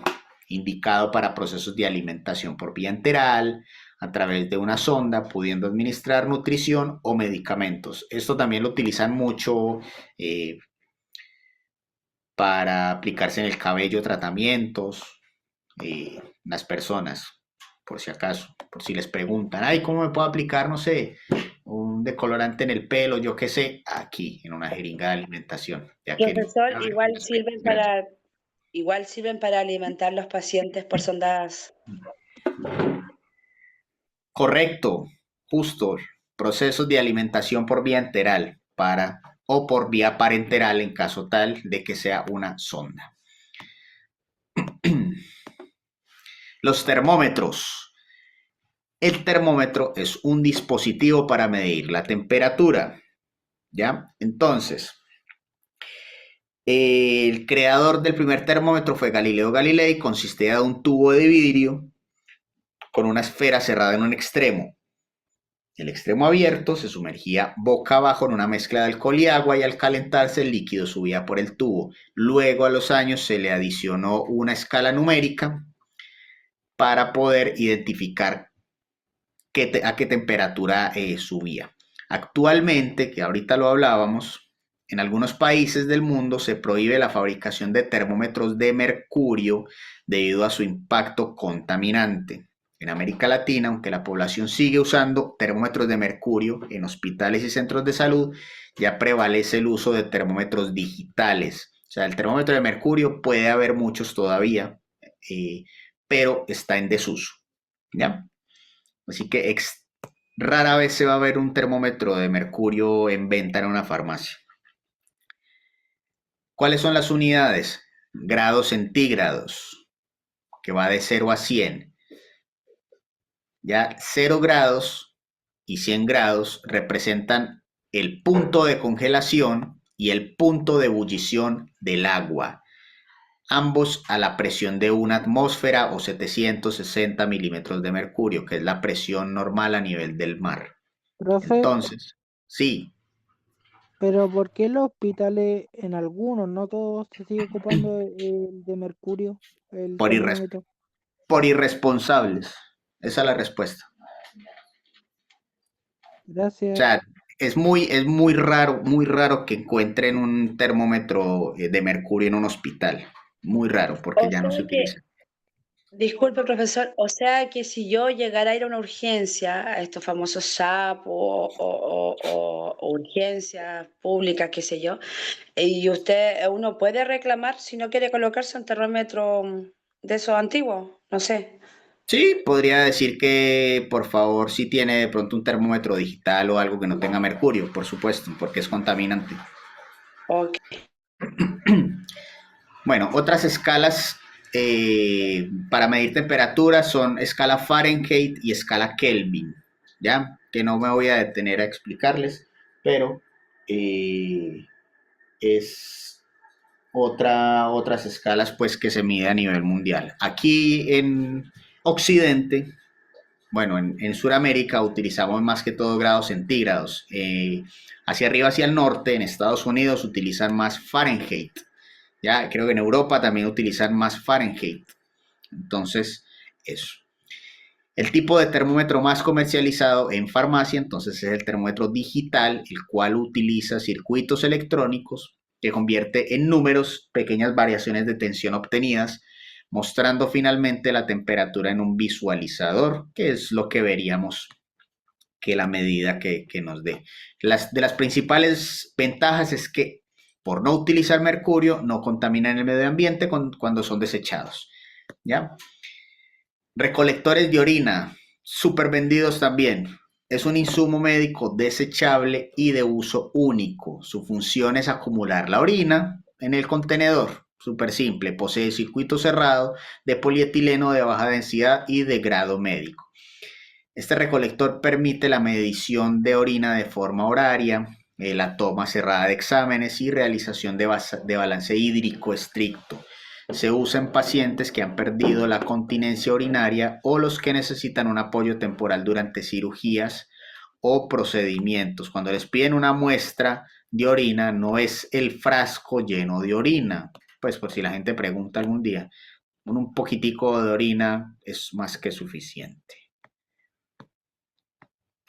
Indicado para procesos de alimentación por vía enteral, a través de una sonda, pudiendo administrar nutrición o medicamentos. Esto también lo utilizan mucho para aplicarse en el cabello tratamientos. Las personas, por si acaso, por si les preguntan, ay, ¿cómo me puedo aplicar, no sé, un decolorante en el pelo, yo qué sé? Aquí, en una jeringa de alimentación. Profesor, igual sirven para alimentar a los pacientes por sondas. Correcto, justo, procesos de alimentación por vía enteral o por vía parenteral en caso tal de que sea una sonda. Los termómetros. El termómetro es un dispositivo para medir la temperatura, ¿ya? Entonces, el creador del primer termómetro fue Galileo Galilei. Consistía de un tubo de vidrio con una esfera cerrada en un extremo. El extremo abierto se sumergía boca abajo en una mezcla de alcohol y agua y al calentarse el líquido subía por el tubo. Luego a los años se le adicionó una escala numérica para poder identificar a qué temperatura subía. Actualmente, que ahorita lo hablábamos, en algunos países del mundo se prohíbe la fabricación de termómetros de mercurio debido a su impacto contaminante. En América Latina, aunque la población sigue usando termómetros de mercurio en hospitales y centros de salud, ya prevalece el uso de termómetros digitales. O sea, el termómetro de mercurio puede haber muchos todavía, pero está en desuso. ¿Ya? Así que rara vez se va a ver un termómetro de mercurio en venta en una farmacia. ¿Cuáles son las unidades? Grados centígrados, que va de 0 a 100. Ya 0 grados y 100 grados representan el punto de congelación y el punto de ebullición del agua, ambos a la presión de una atmósfera o 760 milímetros de mercurio, que es la presión normal a nivel del mar. Profe, Entonces, sí, pero ¿por qué los hospitales, en algunos, no todos, se sigue ocupando el de mercurio, el por, termómetro? por irresponsables. Esa es la respuesta. O Gracias. sea, es muy raro que encuentren un termómetro de mercurio en un hospital. Muy raro, porque O ya no se sea que, utiliza. disculpe, profesor, o sea que si yo llegara a ir a una urgencia, a estos famosos SAP o urgencias públicas, qué sé yo, y uno puede reclamar si no quiere colocarse un termómetro de esos antiguos, no sé. Sí, podría decir que por favor si tiene de pronto un termómetro digital o algo que no tenga mercurio, por supuesto, porque es contaminante. Ok. Bueno, otras escalas para medir temperaturas son escala Fahrenheit y escala Kelvin, ¿ya? Que no me voy a detener a explicarles, pero es otras escalas pues que se mide a nivel mundial. Aquí en Occidente, bueno, en Sudamérica utilizamos más que todo grados centígrados. Hacia arriba, hacia el norte, en Estados Unidos utilizan más Fahrenheit. Ya, creo que en Europa también utilizan más Fahrenheit. Entonces, eso. El tipo de termómetro más comercializado en farmacia, entonces, es el termómetro digital, el cual utiliza circuitos electrónicos que convierte en números pequeñas variaciones de tensión obtenidas, mostrando finalmente la temperatura en un visualizador, que es lo que veríamos que la medida que nos dé. De las principales ventajas es que por no utilizar mercurio no contaminan el medio ambiente cuando son desechados. ¿Ya? Recolectores de orina, súper vendidos también. Es un insumo médico desechable y de uso único. Su función es acumular la orina en el contenedor. Súper simple, posee circuito cerrado de polietileno de baja densidad y de grado médico. Este recolector permite la medición de orina de forma horaria, la toma cerrada de exámenes y realización de balance hídrico estricto. Se usa en pacientes que han perdido la continencia urinaria o los que necesitan un apoyo temporal durante cirugías o procedimientos. Cuando les piden una muestra de orina, no es el frasco lleno de orina. Pues por si la gente pregunta algún día, un poquitico de orina es más que suficiente.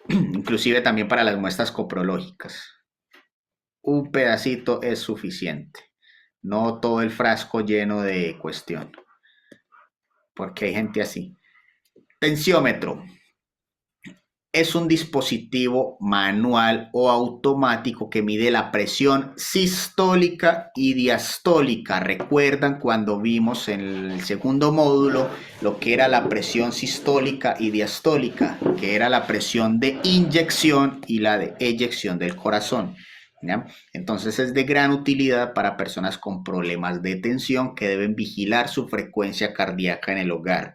Inclusive también para las muestras coprológicas. Un pedacito es suficiente. No todo el frasco lleno de cuestión. Porque hay gente así. Tensiómetro. Es un dispositivo manual o automático que mide la presión sistólica y diastólica. ¿Recuerdan cuando vimos en el segundo módulo lo que era la presión sistólica y diastólica? Que era la presión de inyección y la de eyección del corazón. ¿Ya? Entonces es de gran utilidad para personas con problemas de tensión que deben vigilar su frecuencia cardíaca en el hogar.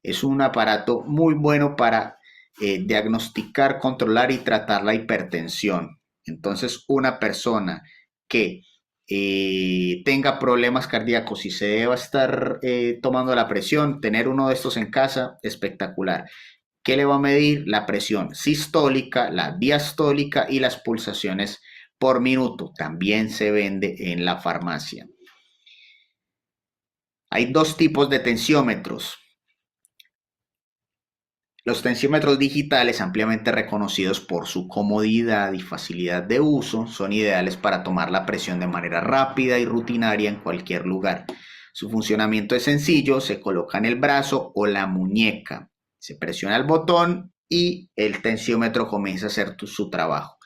Es un aparato muy bueno para diagnosticar, controlar y tratar la hipertensión. Entonces, una persona que tenga problemas cardíacos y se deba estar tomando la presión, tener uno de estos en casa, espectacular. ¿Qué le va a medir? La presión sistólica, la diastólica y las pulsaciones por minuto. También se vende en la farmacia. Hay dos tipos de tensiómetros. Los tensiómetros digitales, ampliamente reconocidos por su comodidad y facilidad de uso, son ideales para tomar la presión de manera rápida y rutinaria en cualquier lugar. Su funcionamiento es sencillo, se coloca en el brazo o la muñeca, se presiona el botón y el tensiómetro comienza a hacer su trabajo.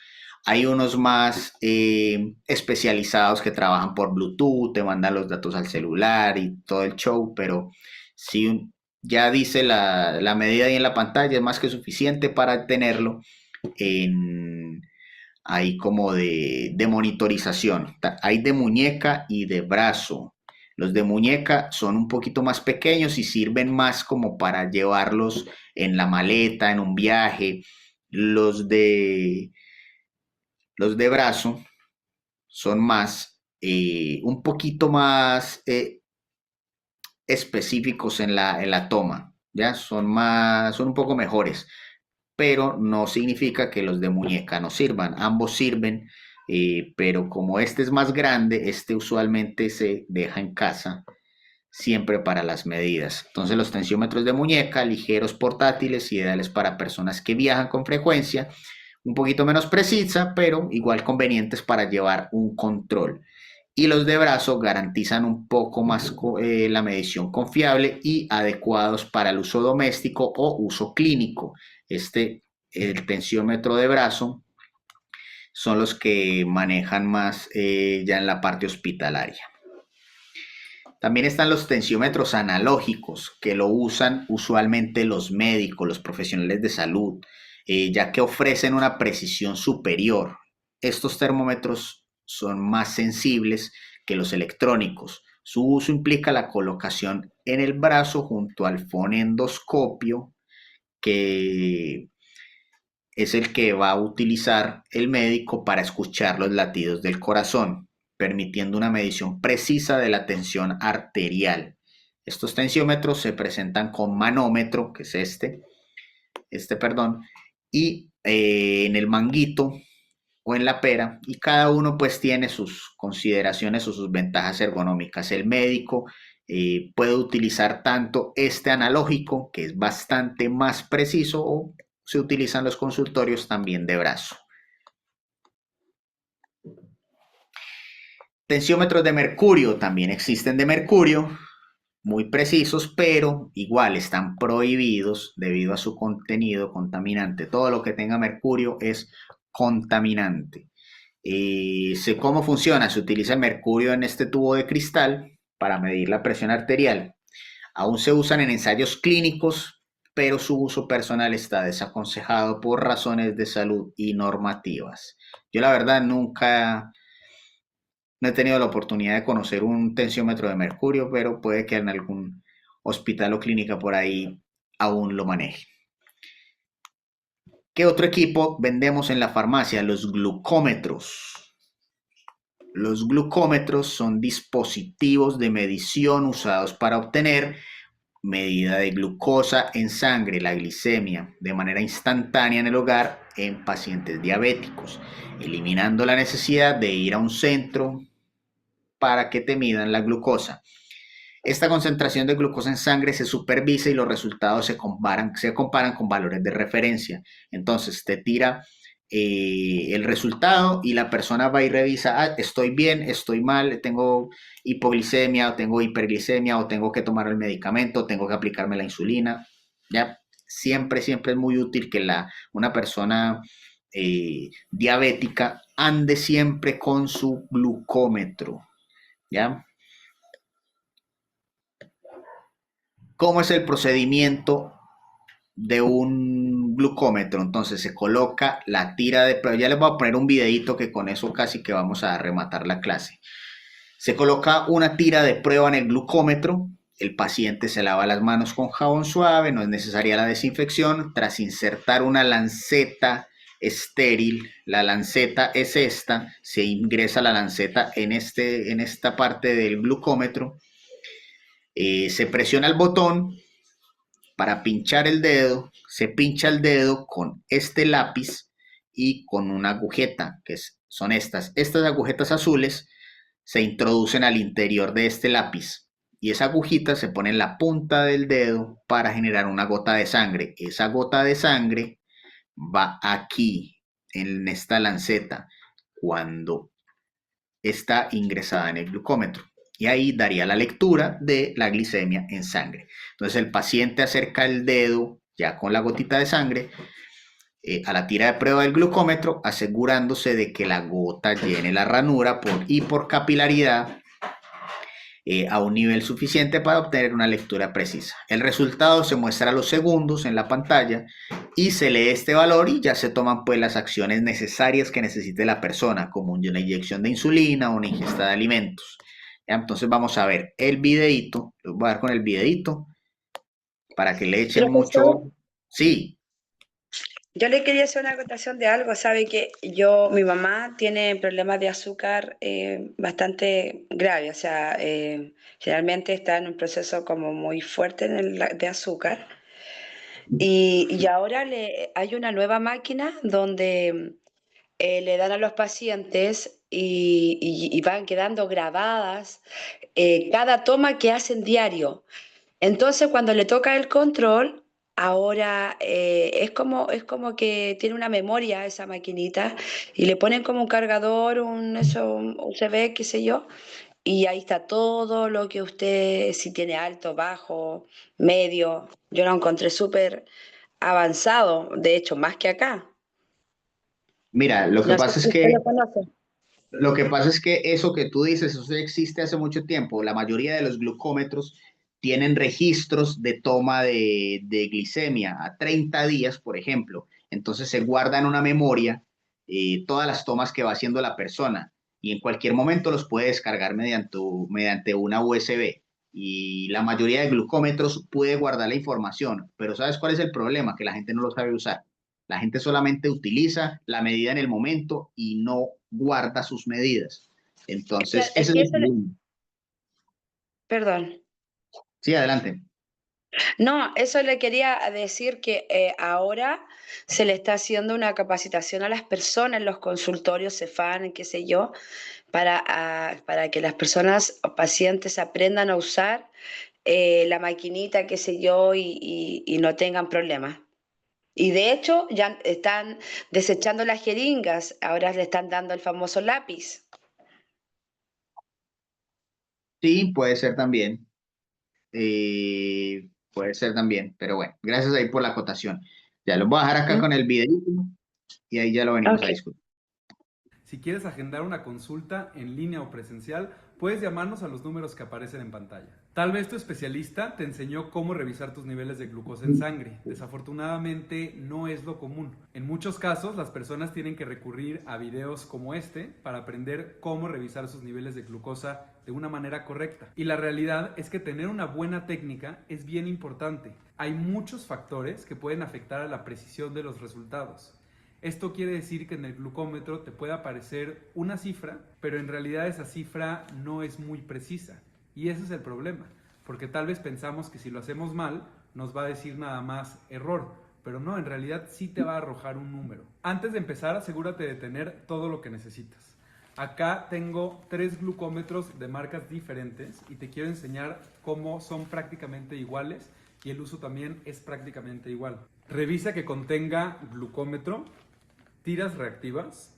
Hay unos más especializados que trabajan por Bluetooth, te mandan los datos al celular y todo el show, pero si ya dice la medida ahí en la pantalla, es más que suficiente para tenerlo ahí como de monitorización. Hay de muñeca y de brazo. Los de muñeca son un poquito más pequeños y sirven más como para llevarlos en la maleta, en un viaje. Los de brazo son más, un poquito más específicos en la toma, ¿ya? Son un poco mejores, pero no significa que los de muñeca no sirvan. Ambos sirven, pero como este es más grande, este usualmente se deja en casa siempre para las medidas. Entonces los tensiómetros de muñeca, ligeros, portátiles, ideales para personas que viajan con frecuencia, un poquito menos precisa, pero igual convenientes para llevar un control. Y los de brazo garantizan un poco más la medición confiable y adecuados para el uso doméstico o uso clínico. El tensiómetro de brazo son los que manejan más ya en la parte hospitalaria. También están los tensiómetros analógicos, que lo usan usualmente los médicos, los profesionales de salud, ya que ofrecen una precisión superior. Estos termómetros son más sensibles que los electrónicos. Su uso implica la colocación en el brazo junto al fonendoscopio, que es el que va a utilizar el médico para escuchar los latidos del corazón, permitiendo una medición precisa de la tensión arterial. Estos tensiómetros se presentan con manómetro, que es y en el manguito o en la pera, y cada uno pues tiene sus consideraciones o sus ventajas ergonómicas. El médico puede utilizar tanto este analógico, que es bastante más preciso, o se utilizan los consultorios también de brazo. Tensiómetros de mercurio, también existen de mercurio, muy precisos, pero igual están prohibidos debido a su contenido contaminante. Todo lo que tenga mercurio es contaminante. ¿Cómo funciona? Se utiliza el mercurio en este tubo de cristal para medir la presión arterial. Aún se usan en ensayos clínicos, pero su uso personal está desaconsejado por razones de salud y normativas. Yo la verdad nunca no he tenido la oportunidad de conocer un tensiómetro de mercurio, pero puede que en algún hospital o clínica por ahí aún lo maneje. ¿Qué otro equipo vendemos en la farmacia? Los glucómetros. Los glucómetros son dispositivos de medición usados para obtener medida de glucosa en sangre, la glicemia, de manera instantánea en el hogar en pacientes diabéticos, eliminando la necesidad de ir a un centro para que te midan la glucosa. Esta concentración de glucosa en sangre se supervisa y los resultados se comparan con valores de referencia. Entonces te tira el resultado y la persona va y revisa, estoy bien, estoy mal, tengo hipoglicemia o tengo hiperglicemia o tengo que tomar el medicamento, tengo que aplicarme la insulina. ¿Ya? Siempre es muy útil que una persona diabética ande siempre con su glucómetro. ¿Ya? ¿Cómo es el procedimiento de un glucómetro? Entonces se coloca la tira de prueba. Ya les voy a poner un videito que con eso casi que vamos a rematar la clase. Se coloca una tira de prueba en el glucómetro. El paciente se lava las manos con jabón suave, no es necesaria la desinfección. Tras insertar una lanceta estéril, la lanceta es esta, se ingresa la lanceta en esta parte del glucómetro, se presiona el botón para pinchar el dedo, se pincha el dedo con este lápiz y con una agujeta, son estas agujetas azules, se introducen al interior de este lápiz. y esa agujita se pone en la punta del dedo para generar una gota de sangre. Esa gota de sangre va aquí, en esta lanceta, cuando está ingresada en el glucómetro. Y ahí daría la lectura de la glicemia en sangre. Entonces el paciente acerca el dedo ya con la gotita de sangre a la tira de prueba del glucómetro, asegurándose de que la gota llene la ranura y por capilaridad a un nivel suficiente para obtener una lectura precisa. El resultado se muestra a los segundos en la pantalla y se lee este valor y ya se toman pues las acciones necesarias que necesite la persona, como una inyección de insulina o una ingesta de alimentos. ¿Ya? Entonces vamos a ver el videito, les voy a dar con el videito para que le echen Profesor, mucho... Sí. yo le quería hacer una acotación de algo. Sabe que mi mamá tiene problemas de azúcar bastante grave, o sea, generalmente está en un proceso como muy fuerte de azúcar. Y ahora hay una nueva máquina donde le dan a los pacientes y van quedando grabadas cada toma que hacen diario. Entonces, cuando le toca el control, ahora es como que tiene una memoria esa maquinita y le ponen como un cargador, un USB, qué sé yo, y ahí está todo lo que usted, si tiene alto, bajo, medio. Yo lo encontré súper avanzado, de hecho, más que acá. Mira, lo que No sé pasa es si usted que lo conoce. Lo que pasa es que eso que tú dices, eso ya existe hace mucho tiempo. La mayoría de los glucómetros tienen registros de toma de glicemia a 30 días, por ejemplo. Entonces se guarda en una memoria todas las tomas que va haciendo la persona y en cualquier momento los puede descargar mediante una USB. Y la mayoría de glucómetros puede guardar la información, pero ¿sabes cuál es el problema? Que la gente no lo sabe usar. La gente solamente utiliza la medida en el momento y no guarda sus medidas. Entonces, Es ese es que el problema. perdón. Sí, adelante. No, eso le quería decir que ahora se le está haciendo una capacitación a las personas en los consultorios Cefán, qué sé yo, para que las personas o pacientes aprendan a usar la maquinita, qué sé yo, y no tengan problemas. Y de hecho ya están desechando las jeringas, ahora le están dando el famoso lápiz. Sí, puede ser también. Puede ser también, pero bueno, gracias ahí por la acotación. Ya lo voy a dejar acá ¿Mm? con el video y ahí ya lo venimos a Ok. discutir. Si quieres agendar una consulta en línea o presencial, puedes llamarnos a los números que aparecen en pantalla. Tal vez tu especialista te enseñó cómo revisar tus niveles de glucosa en sangre. Desafortunadamente no es lo común. En muchos casos las personas tienen que recurrir a videos como este para aprender cómo revisar sus niveles de glucosa de una manera correcta. Y la realidad es que tener una buena técnica es bien importante. Hay muchos factores que pueden afectar a la precisión de los resultados. Esto quiere decir que en el glucómetro te puede aparecer una cifra, pero en realidad esa cifra no es muy precisa. Y ese es el problema, porque tal vez pensamos que si lo hacemos mal, nos va a decir nada más error, pero no, en realidad sí te va a arrojar un número. Antes de empezar, asegúrate de tener todo lo que necesitas. Acá tengo 3 glucómetros de marcas diferentes y te quiero enseñar cómo son prácticamente iguales y el uso también es prácticamente igual. Revisa que contenga glucómetro, tiras reactivas,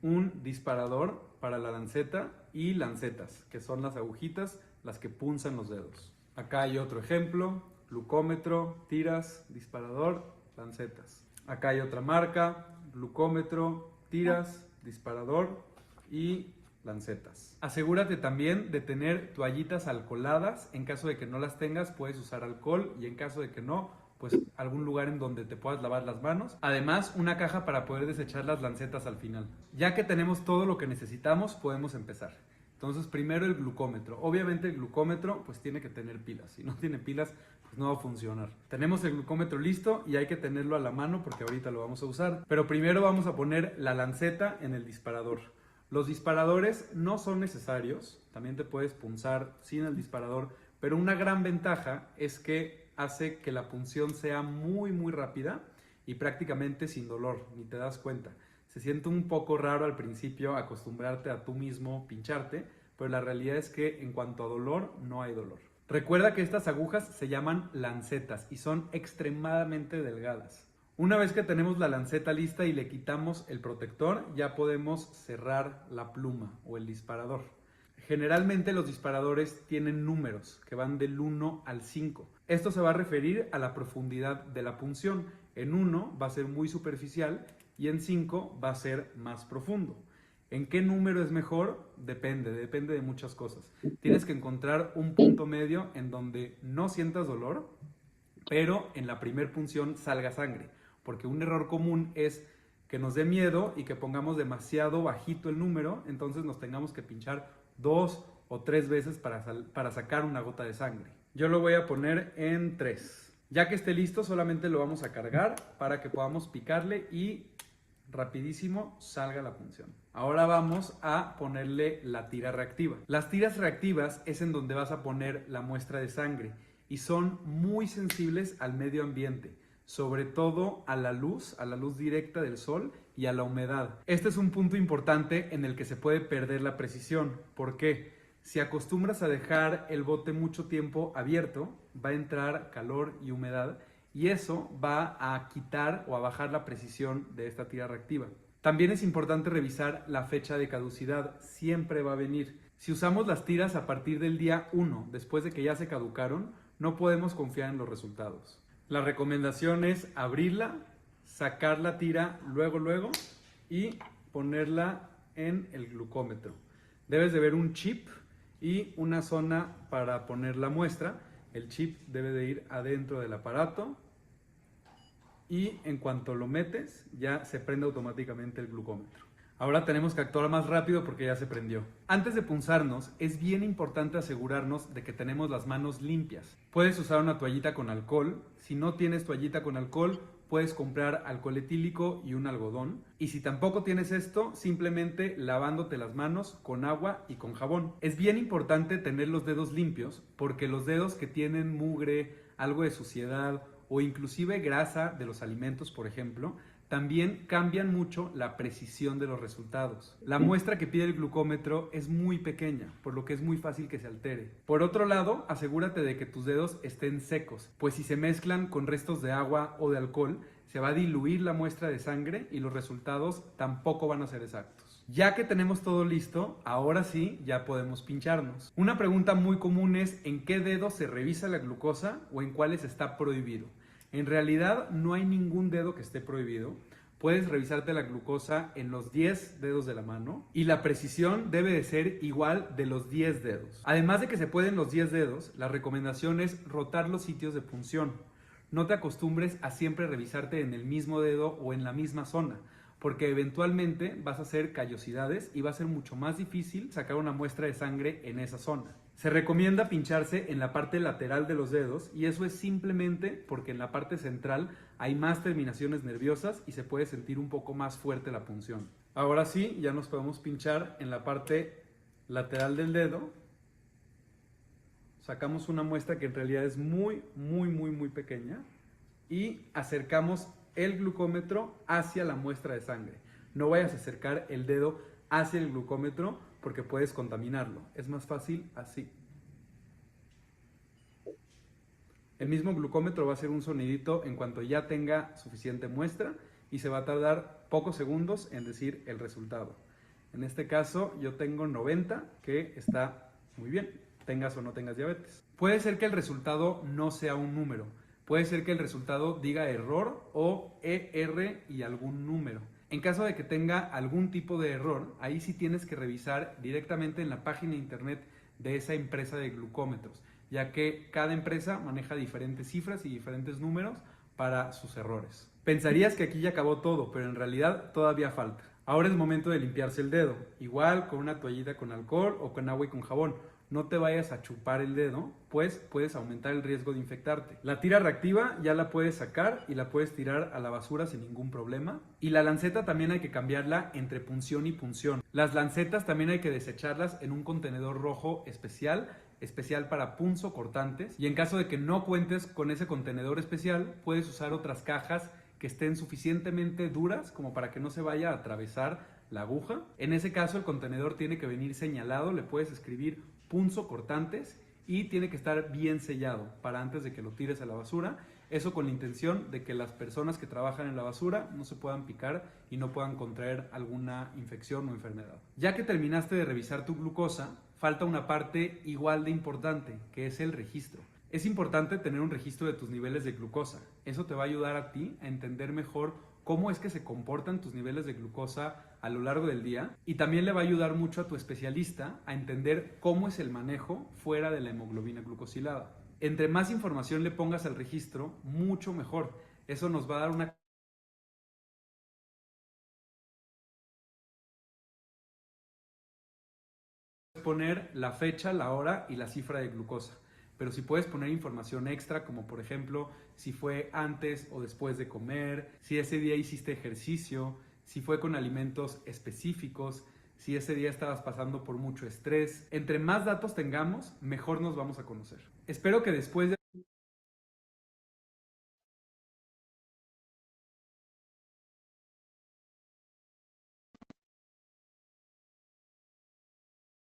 un disparador para la lanceta y lancetas, que son las agujitas, las que punzan los dedos. Acá hay otro ejemplo, glucómetro, tiras, disparador, lancetas. Acá hay otra marca, glucómetro, tiras, disparador y lancetas. Asegúrate también de tener toallitas alcoholadas. En caso de que no las tengas, puedes usar alcohol y en caso de que no, pues algún lugar en donde te puedas lavar las manos. Además, una caja para poder desechar las lancetas al final. Ya que tenemos todo lo que necesitamos, podemos empezar. Entonces, primero el glucómetro. Obviamente el glucómetro pues tiene que tener pilas. Si no tiene pilas, pues no va a funcionar. Tenemos el glucómetro listo y hay que tenerlo a la mano porque ahorita lo vamos a usar. Pero primero vamos a poner la lanceta en el disparador. Los disparadores no son necesarios. También te puedes punzar sin el disparador. Pero una gran ventaja es que hace que la punción sea muy rápida y prácticamente sin dolor, ni te das cuenta. Se siente un poco raro al principio acostumbrarte a tú mismo pincharte, pero la realidad es que en cuanto a dolor, no hay dolor. Recuerda que estas agujas se llaman lancetas y son extremadamente delgadas. Una vez que tenemos la lanceta lista y le quitamos el protector, ya podemos cerrar la pluma o el disparador. Generalmente los disparadores tienen números que van del 1 al 5. Esto se va a referir a la profundidad de la punción. En 1 va a ser muy superficial y en 5 va a ser más profundo. ¿En qué número es mejor? Depende de muchas cosas. Tienes que encontrar un punto medio en donde no sientas dolor, pero en la primer punción salga sangre. Porque un error común es que nos dé miedo y que pongamos demasiado bajito el número, entonces nos tengamos que pinchar 2 o 3 veces para sacar una gota de sangre. Yo lo voy a poner en 3. Ya que esté listo, solamente lo vamos a cargar para que podamos picarle y rapidísimo salga la punción. Ahora vamos a ponerle la tira reactiva. Las tiras reactivas es en donde vas a poner la muestra de sangre y son muy sensibles al medio ambiente, sobre todo a la luz directa del sol y a la humedad. Este es un punto importante en el que se puede perder la precisión. ¿Por qué? Si acostumbras a dejar el bote mucho tiempo abierto, va a entrar calor y humedad y eso va a quitar o a bajar la precisión de esta tira reactiva. También es importante revisar la fecha de caducidad, siempre va a venir. Si usamos las tiras a partir del día 1, después de que ya se caducaron, no podemos confiar en los resultados. La recomendación es abrirla, sacar la tira luego y ponerla en el glucómetro. Debes de ver un chip y una zona para poner la muestra. El chip debe de ir adentro del aparato y en cuanto lo metes ya se prende automáticamente el glucómetro. Ahora tenemos que actuar más rápido porque ya se prendió. Antes de punzarnos es bien importante asegurarnos de que tenemos las manos limpias. Puedes usar una toallita con alcohol. Si no tienes toallita con alcohol, puedes comprar alcohol etílico y un algodón. Y si tampoco tienes esto, simplemente lavándote las manos con agua y con jabón. Es bien importante tener los dedos limpios porque los dedos que tienen mugre, algo de suciedad o inclusive grasa de los alimentos, por ejemplo, también cambian mucho la precisión de los resultados. La muestra que pide el glucómetro es muy pequeña, por lo que es muy fácil que se altere. Por otro lado, asegúrate de que tus dedos estén secos, pues si se mezclan con restos de agua o de alcohol, se va a diluir la muestra de sangre y los resultados tampoco van a ser exactos. Ya que tenemos todo listo, ahora sí ya podemos pincharnos. Una pregunta muy común es ¿en qué dedo se revisa la glucosa o en cuáles está prohibido? En realidad no hay ningún dedo que esté prohibido. Puedes revisarte la glucosa en los 10 dedos de la mano y la precisión debe de ser igual de los 10 dedos. Además de que se pueden los 10 dedos, la recomendación es rotar los sitios de punción. No te acostumbres a siempre revisarte en el mismo dedo o en la misma zona, porque eventualmente vas a hacer callosidades y va a ser mucho más difícil sacar una muestra de sangre en esa zona. Se recomienda pincharse en la parte lateral de los dedos y eso es simplemente porque en la parte central hay más terminaciones nerviosas y se puede sentir un poco más fuerte la punción. Ahora sí, ya nos podemos pinchar en la parte lateral del dedo. Sacamos una muestra que en realidad es muy pequeña y acercamos el glucómetro hacia la muestra de sangre. No vayas a acercar el dedo hacia el glucómetro porque puedes contaminarlo. Es más fácil así. El mismo glucómetro va a hacer un sonidito en cuanto ya tenga suficiente muestra y se va a tardar pocos segundos en decir el resultado. En este caso yo tengo 90, que está muy bien, tengas o no tengas diabetes. Puede ser que el resultado no sea un número. Puede ser que el resultado diga error o ER y algún número. En caso de que tenga algún tipo de error, ahí sí tienes que revisar directamente en la página de internet de esa empresa de glucómetros, ya que cada empresa maneja diferentes cifras y diferentes números para sus errores. Pensarías que aquí ya acabó todo, pero en realidad todavía falta. Ahora es momento de limpiarse el dedo, igual con una toallita con alcohol o con agua y con jabón. No te vayas a chupar el dedo, pues puedes aumentar el riesgo de infectarte. La tira reactiva ya la puedes sacar y la puedes tirar a la basura sin ningún problema. Y la lanceta también hay que cambiarla entre punción y punción. Las lancetas también hay que desecharlas en un contenedor rojo especial para punzocortantes. Y en caso de que no cuentes con ese contenedor especial, puedes usar otras cajas que estén suficientemente duras como para que no se vaya a atravesar la aguja. En ese caso el contenedor tiene que venir señalado, le puedes escribir punzocortantes y tiene que estar bien sellado para antes de que lo tires a la basura. Eso con la intención de que las personas que trabajan en la basura no se puedan picar y no puedan contraer alguna infección o enfermedad. Ya que terminaste de revisar tu glucosa, falta una parte igual de importante, que es el registro. Es importante tener un registro de tus niveles de glucosa. Eso te va a ayudar a ti a entender mejor cómo es que se comportan tus niveles de glucosa a lo largo del día, y también le va a ayudar mucho a tu especialista a entender cómo es el manejo fuera de la hemoglobina glucosilada. Entre más información le pongas al registro, mucho mejor. Eso nos va a dar una poner la fecha, la hora y la cifra de glucosa. Pero si puedes poner información extra, como por ejemplo, si fue antes o después de comer, si ese día hiciste ejercicio, si fue con alimentos específicos, si ese día estabas pasando por mucho estrés. Entre más datos tengamos, mejor nos vamos a conocer. Espero que después de...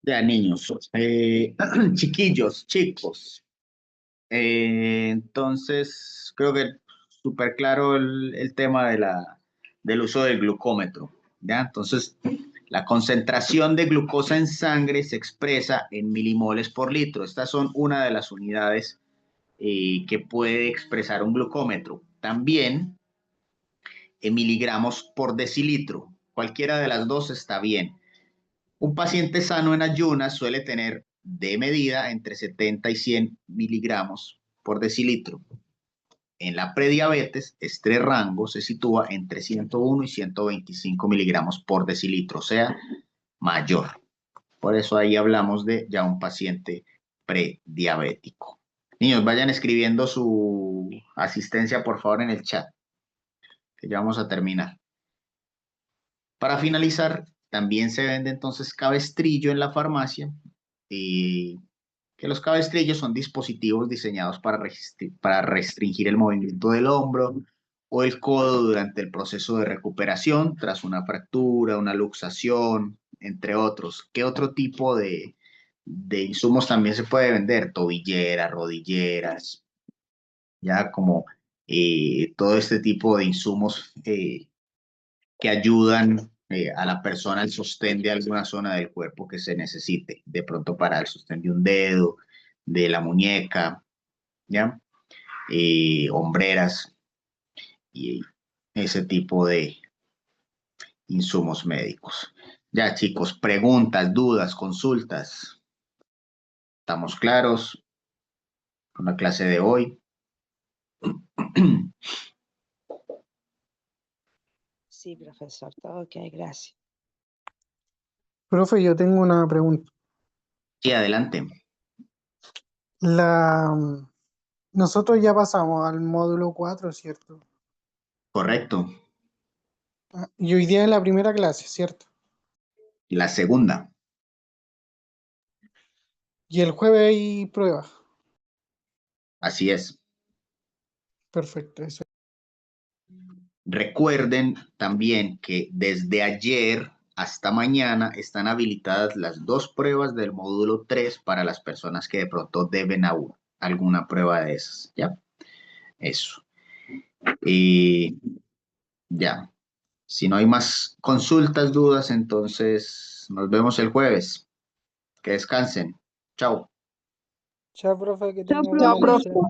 Ya, niños, chiquillos, chicos. Entonces, creo que súper claro el tema del uso del glucómetro. ¿Ya? Entonces, la concentración de glucosa en sangre se expresa en milimoles por litro. Estas son una de las unidades que puede expresar un glucómetro. También en miligramos por decilitro. Cualquiera de las dos está bien. Un paciente sano en ayunas suele tener de medida entre 70 y 100 miligramos por decilitro. En la prediabetes, este rango se sitúa entre 101 y 125 miligramos por decilitro, o sea, mayor. Por eso ahí hablamos de ya un paciente prediabético. Niños, vayan escribiendo su asistencia, por favor, en el chat, que ya vamos a terminar. Para finalizar, también se vende entonces cabestrillo en la farmacia, que los cabestrillos son dispositivos diseñados para restringir el movimiento del hombro o el codo durante el proceso de recuperación tras una fractura, una luxación, entre otros. ¿Qué otro tipo de insumos también se puede vender? Tobilleras, rodilleras, ya como todo este tipo de insumos que ayudan a la persona al sostén de alguna zona del cuerpo que se necesite, de pronto para el sostén de un dedo, de la muñeca, ¿ya? Hombreras y ese tipo de insumos médicos. Ya, chicos, preguntas, dudas, consultas. ¿Estamos claros con la clase de hoy? Sí, profesor, todo ok, gracias. Profe, yo tengo una pregunta. Sí, adelante. Nosotros ya pasamos al módulo 4, ¿cierto? Correcto. Y hoy día es la primera clase, ¿cierto? La segunda. Y el jueves hay prueba. Así es. Perfecto, eso. Recuerden también que desde ayer hasta mañana están habilitadas las 2 pruebas del módulo 3 para las personas que de pronto deben alguna prueba de esas, ¿ya? Eso. Y ya. Si no hay más consultas, dudas, entonces nos vemos el jueves. Que descansen. Chao. Chao, profe, que Chao, tenga buena profe. lección.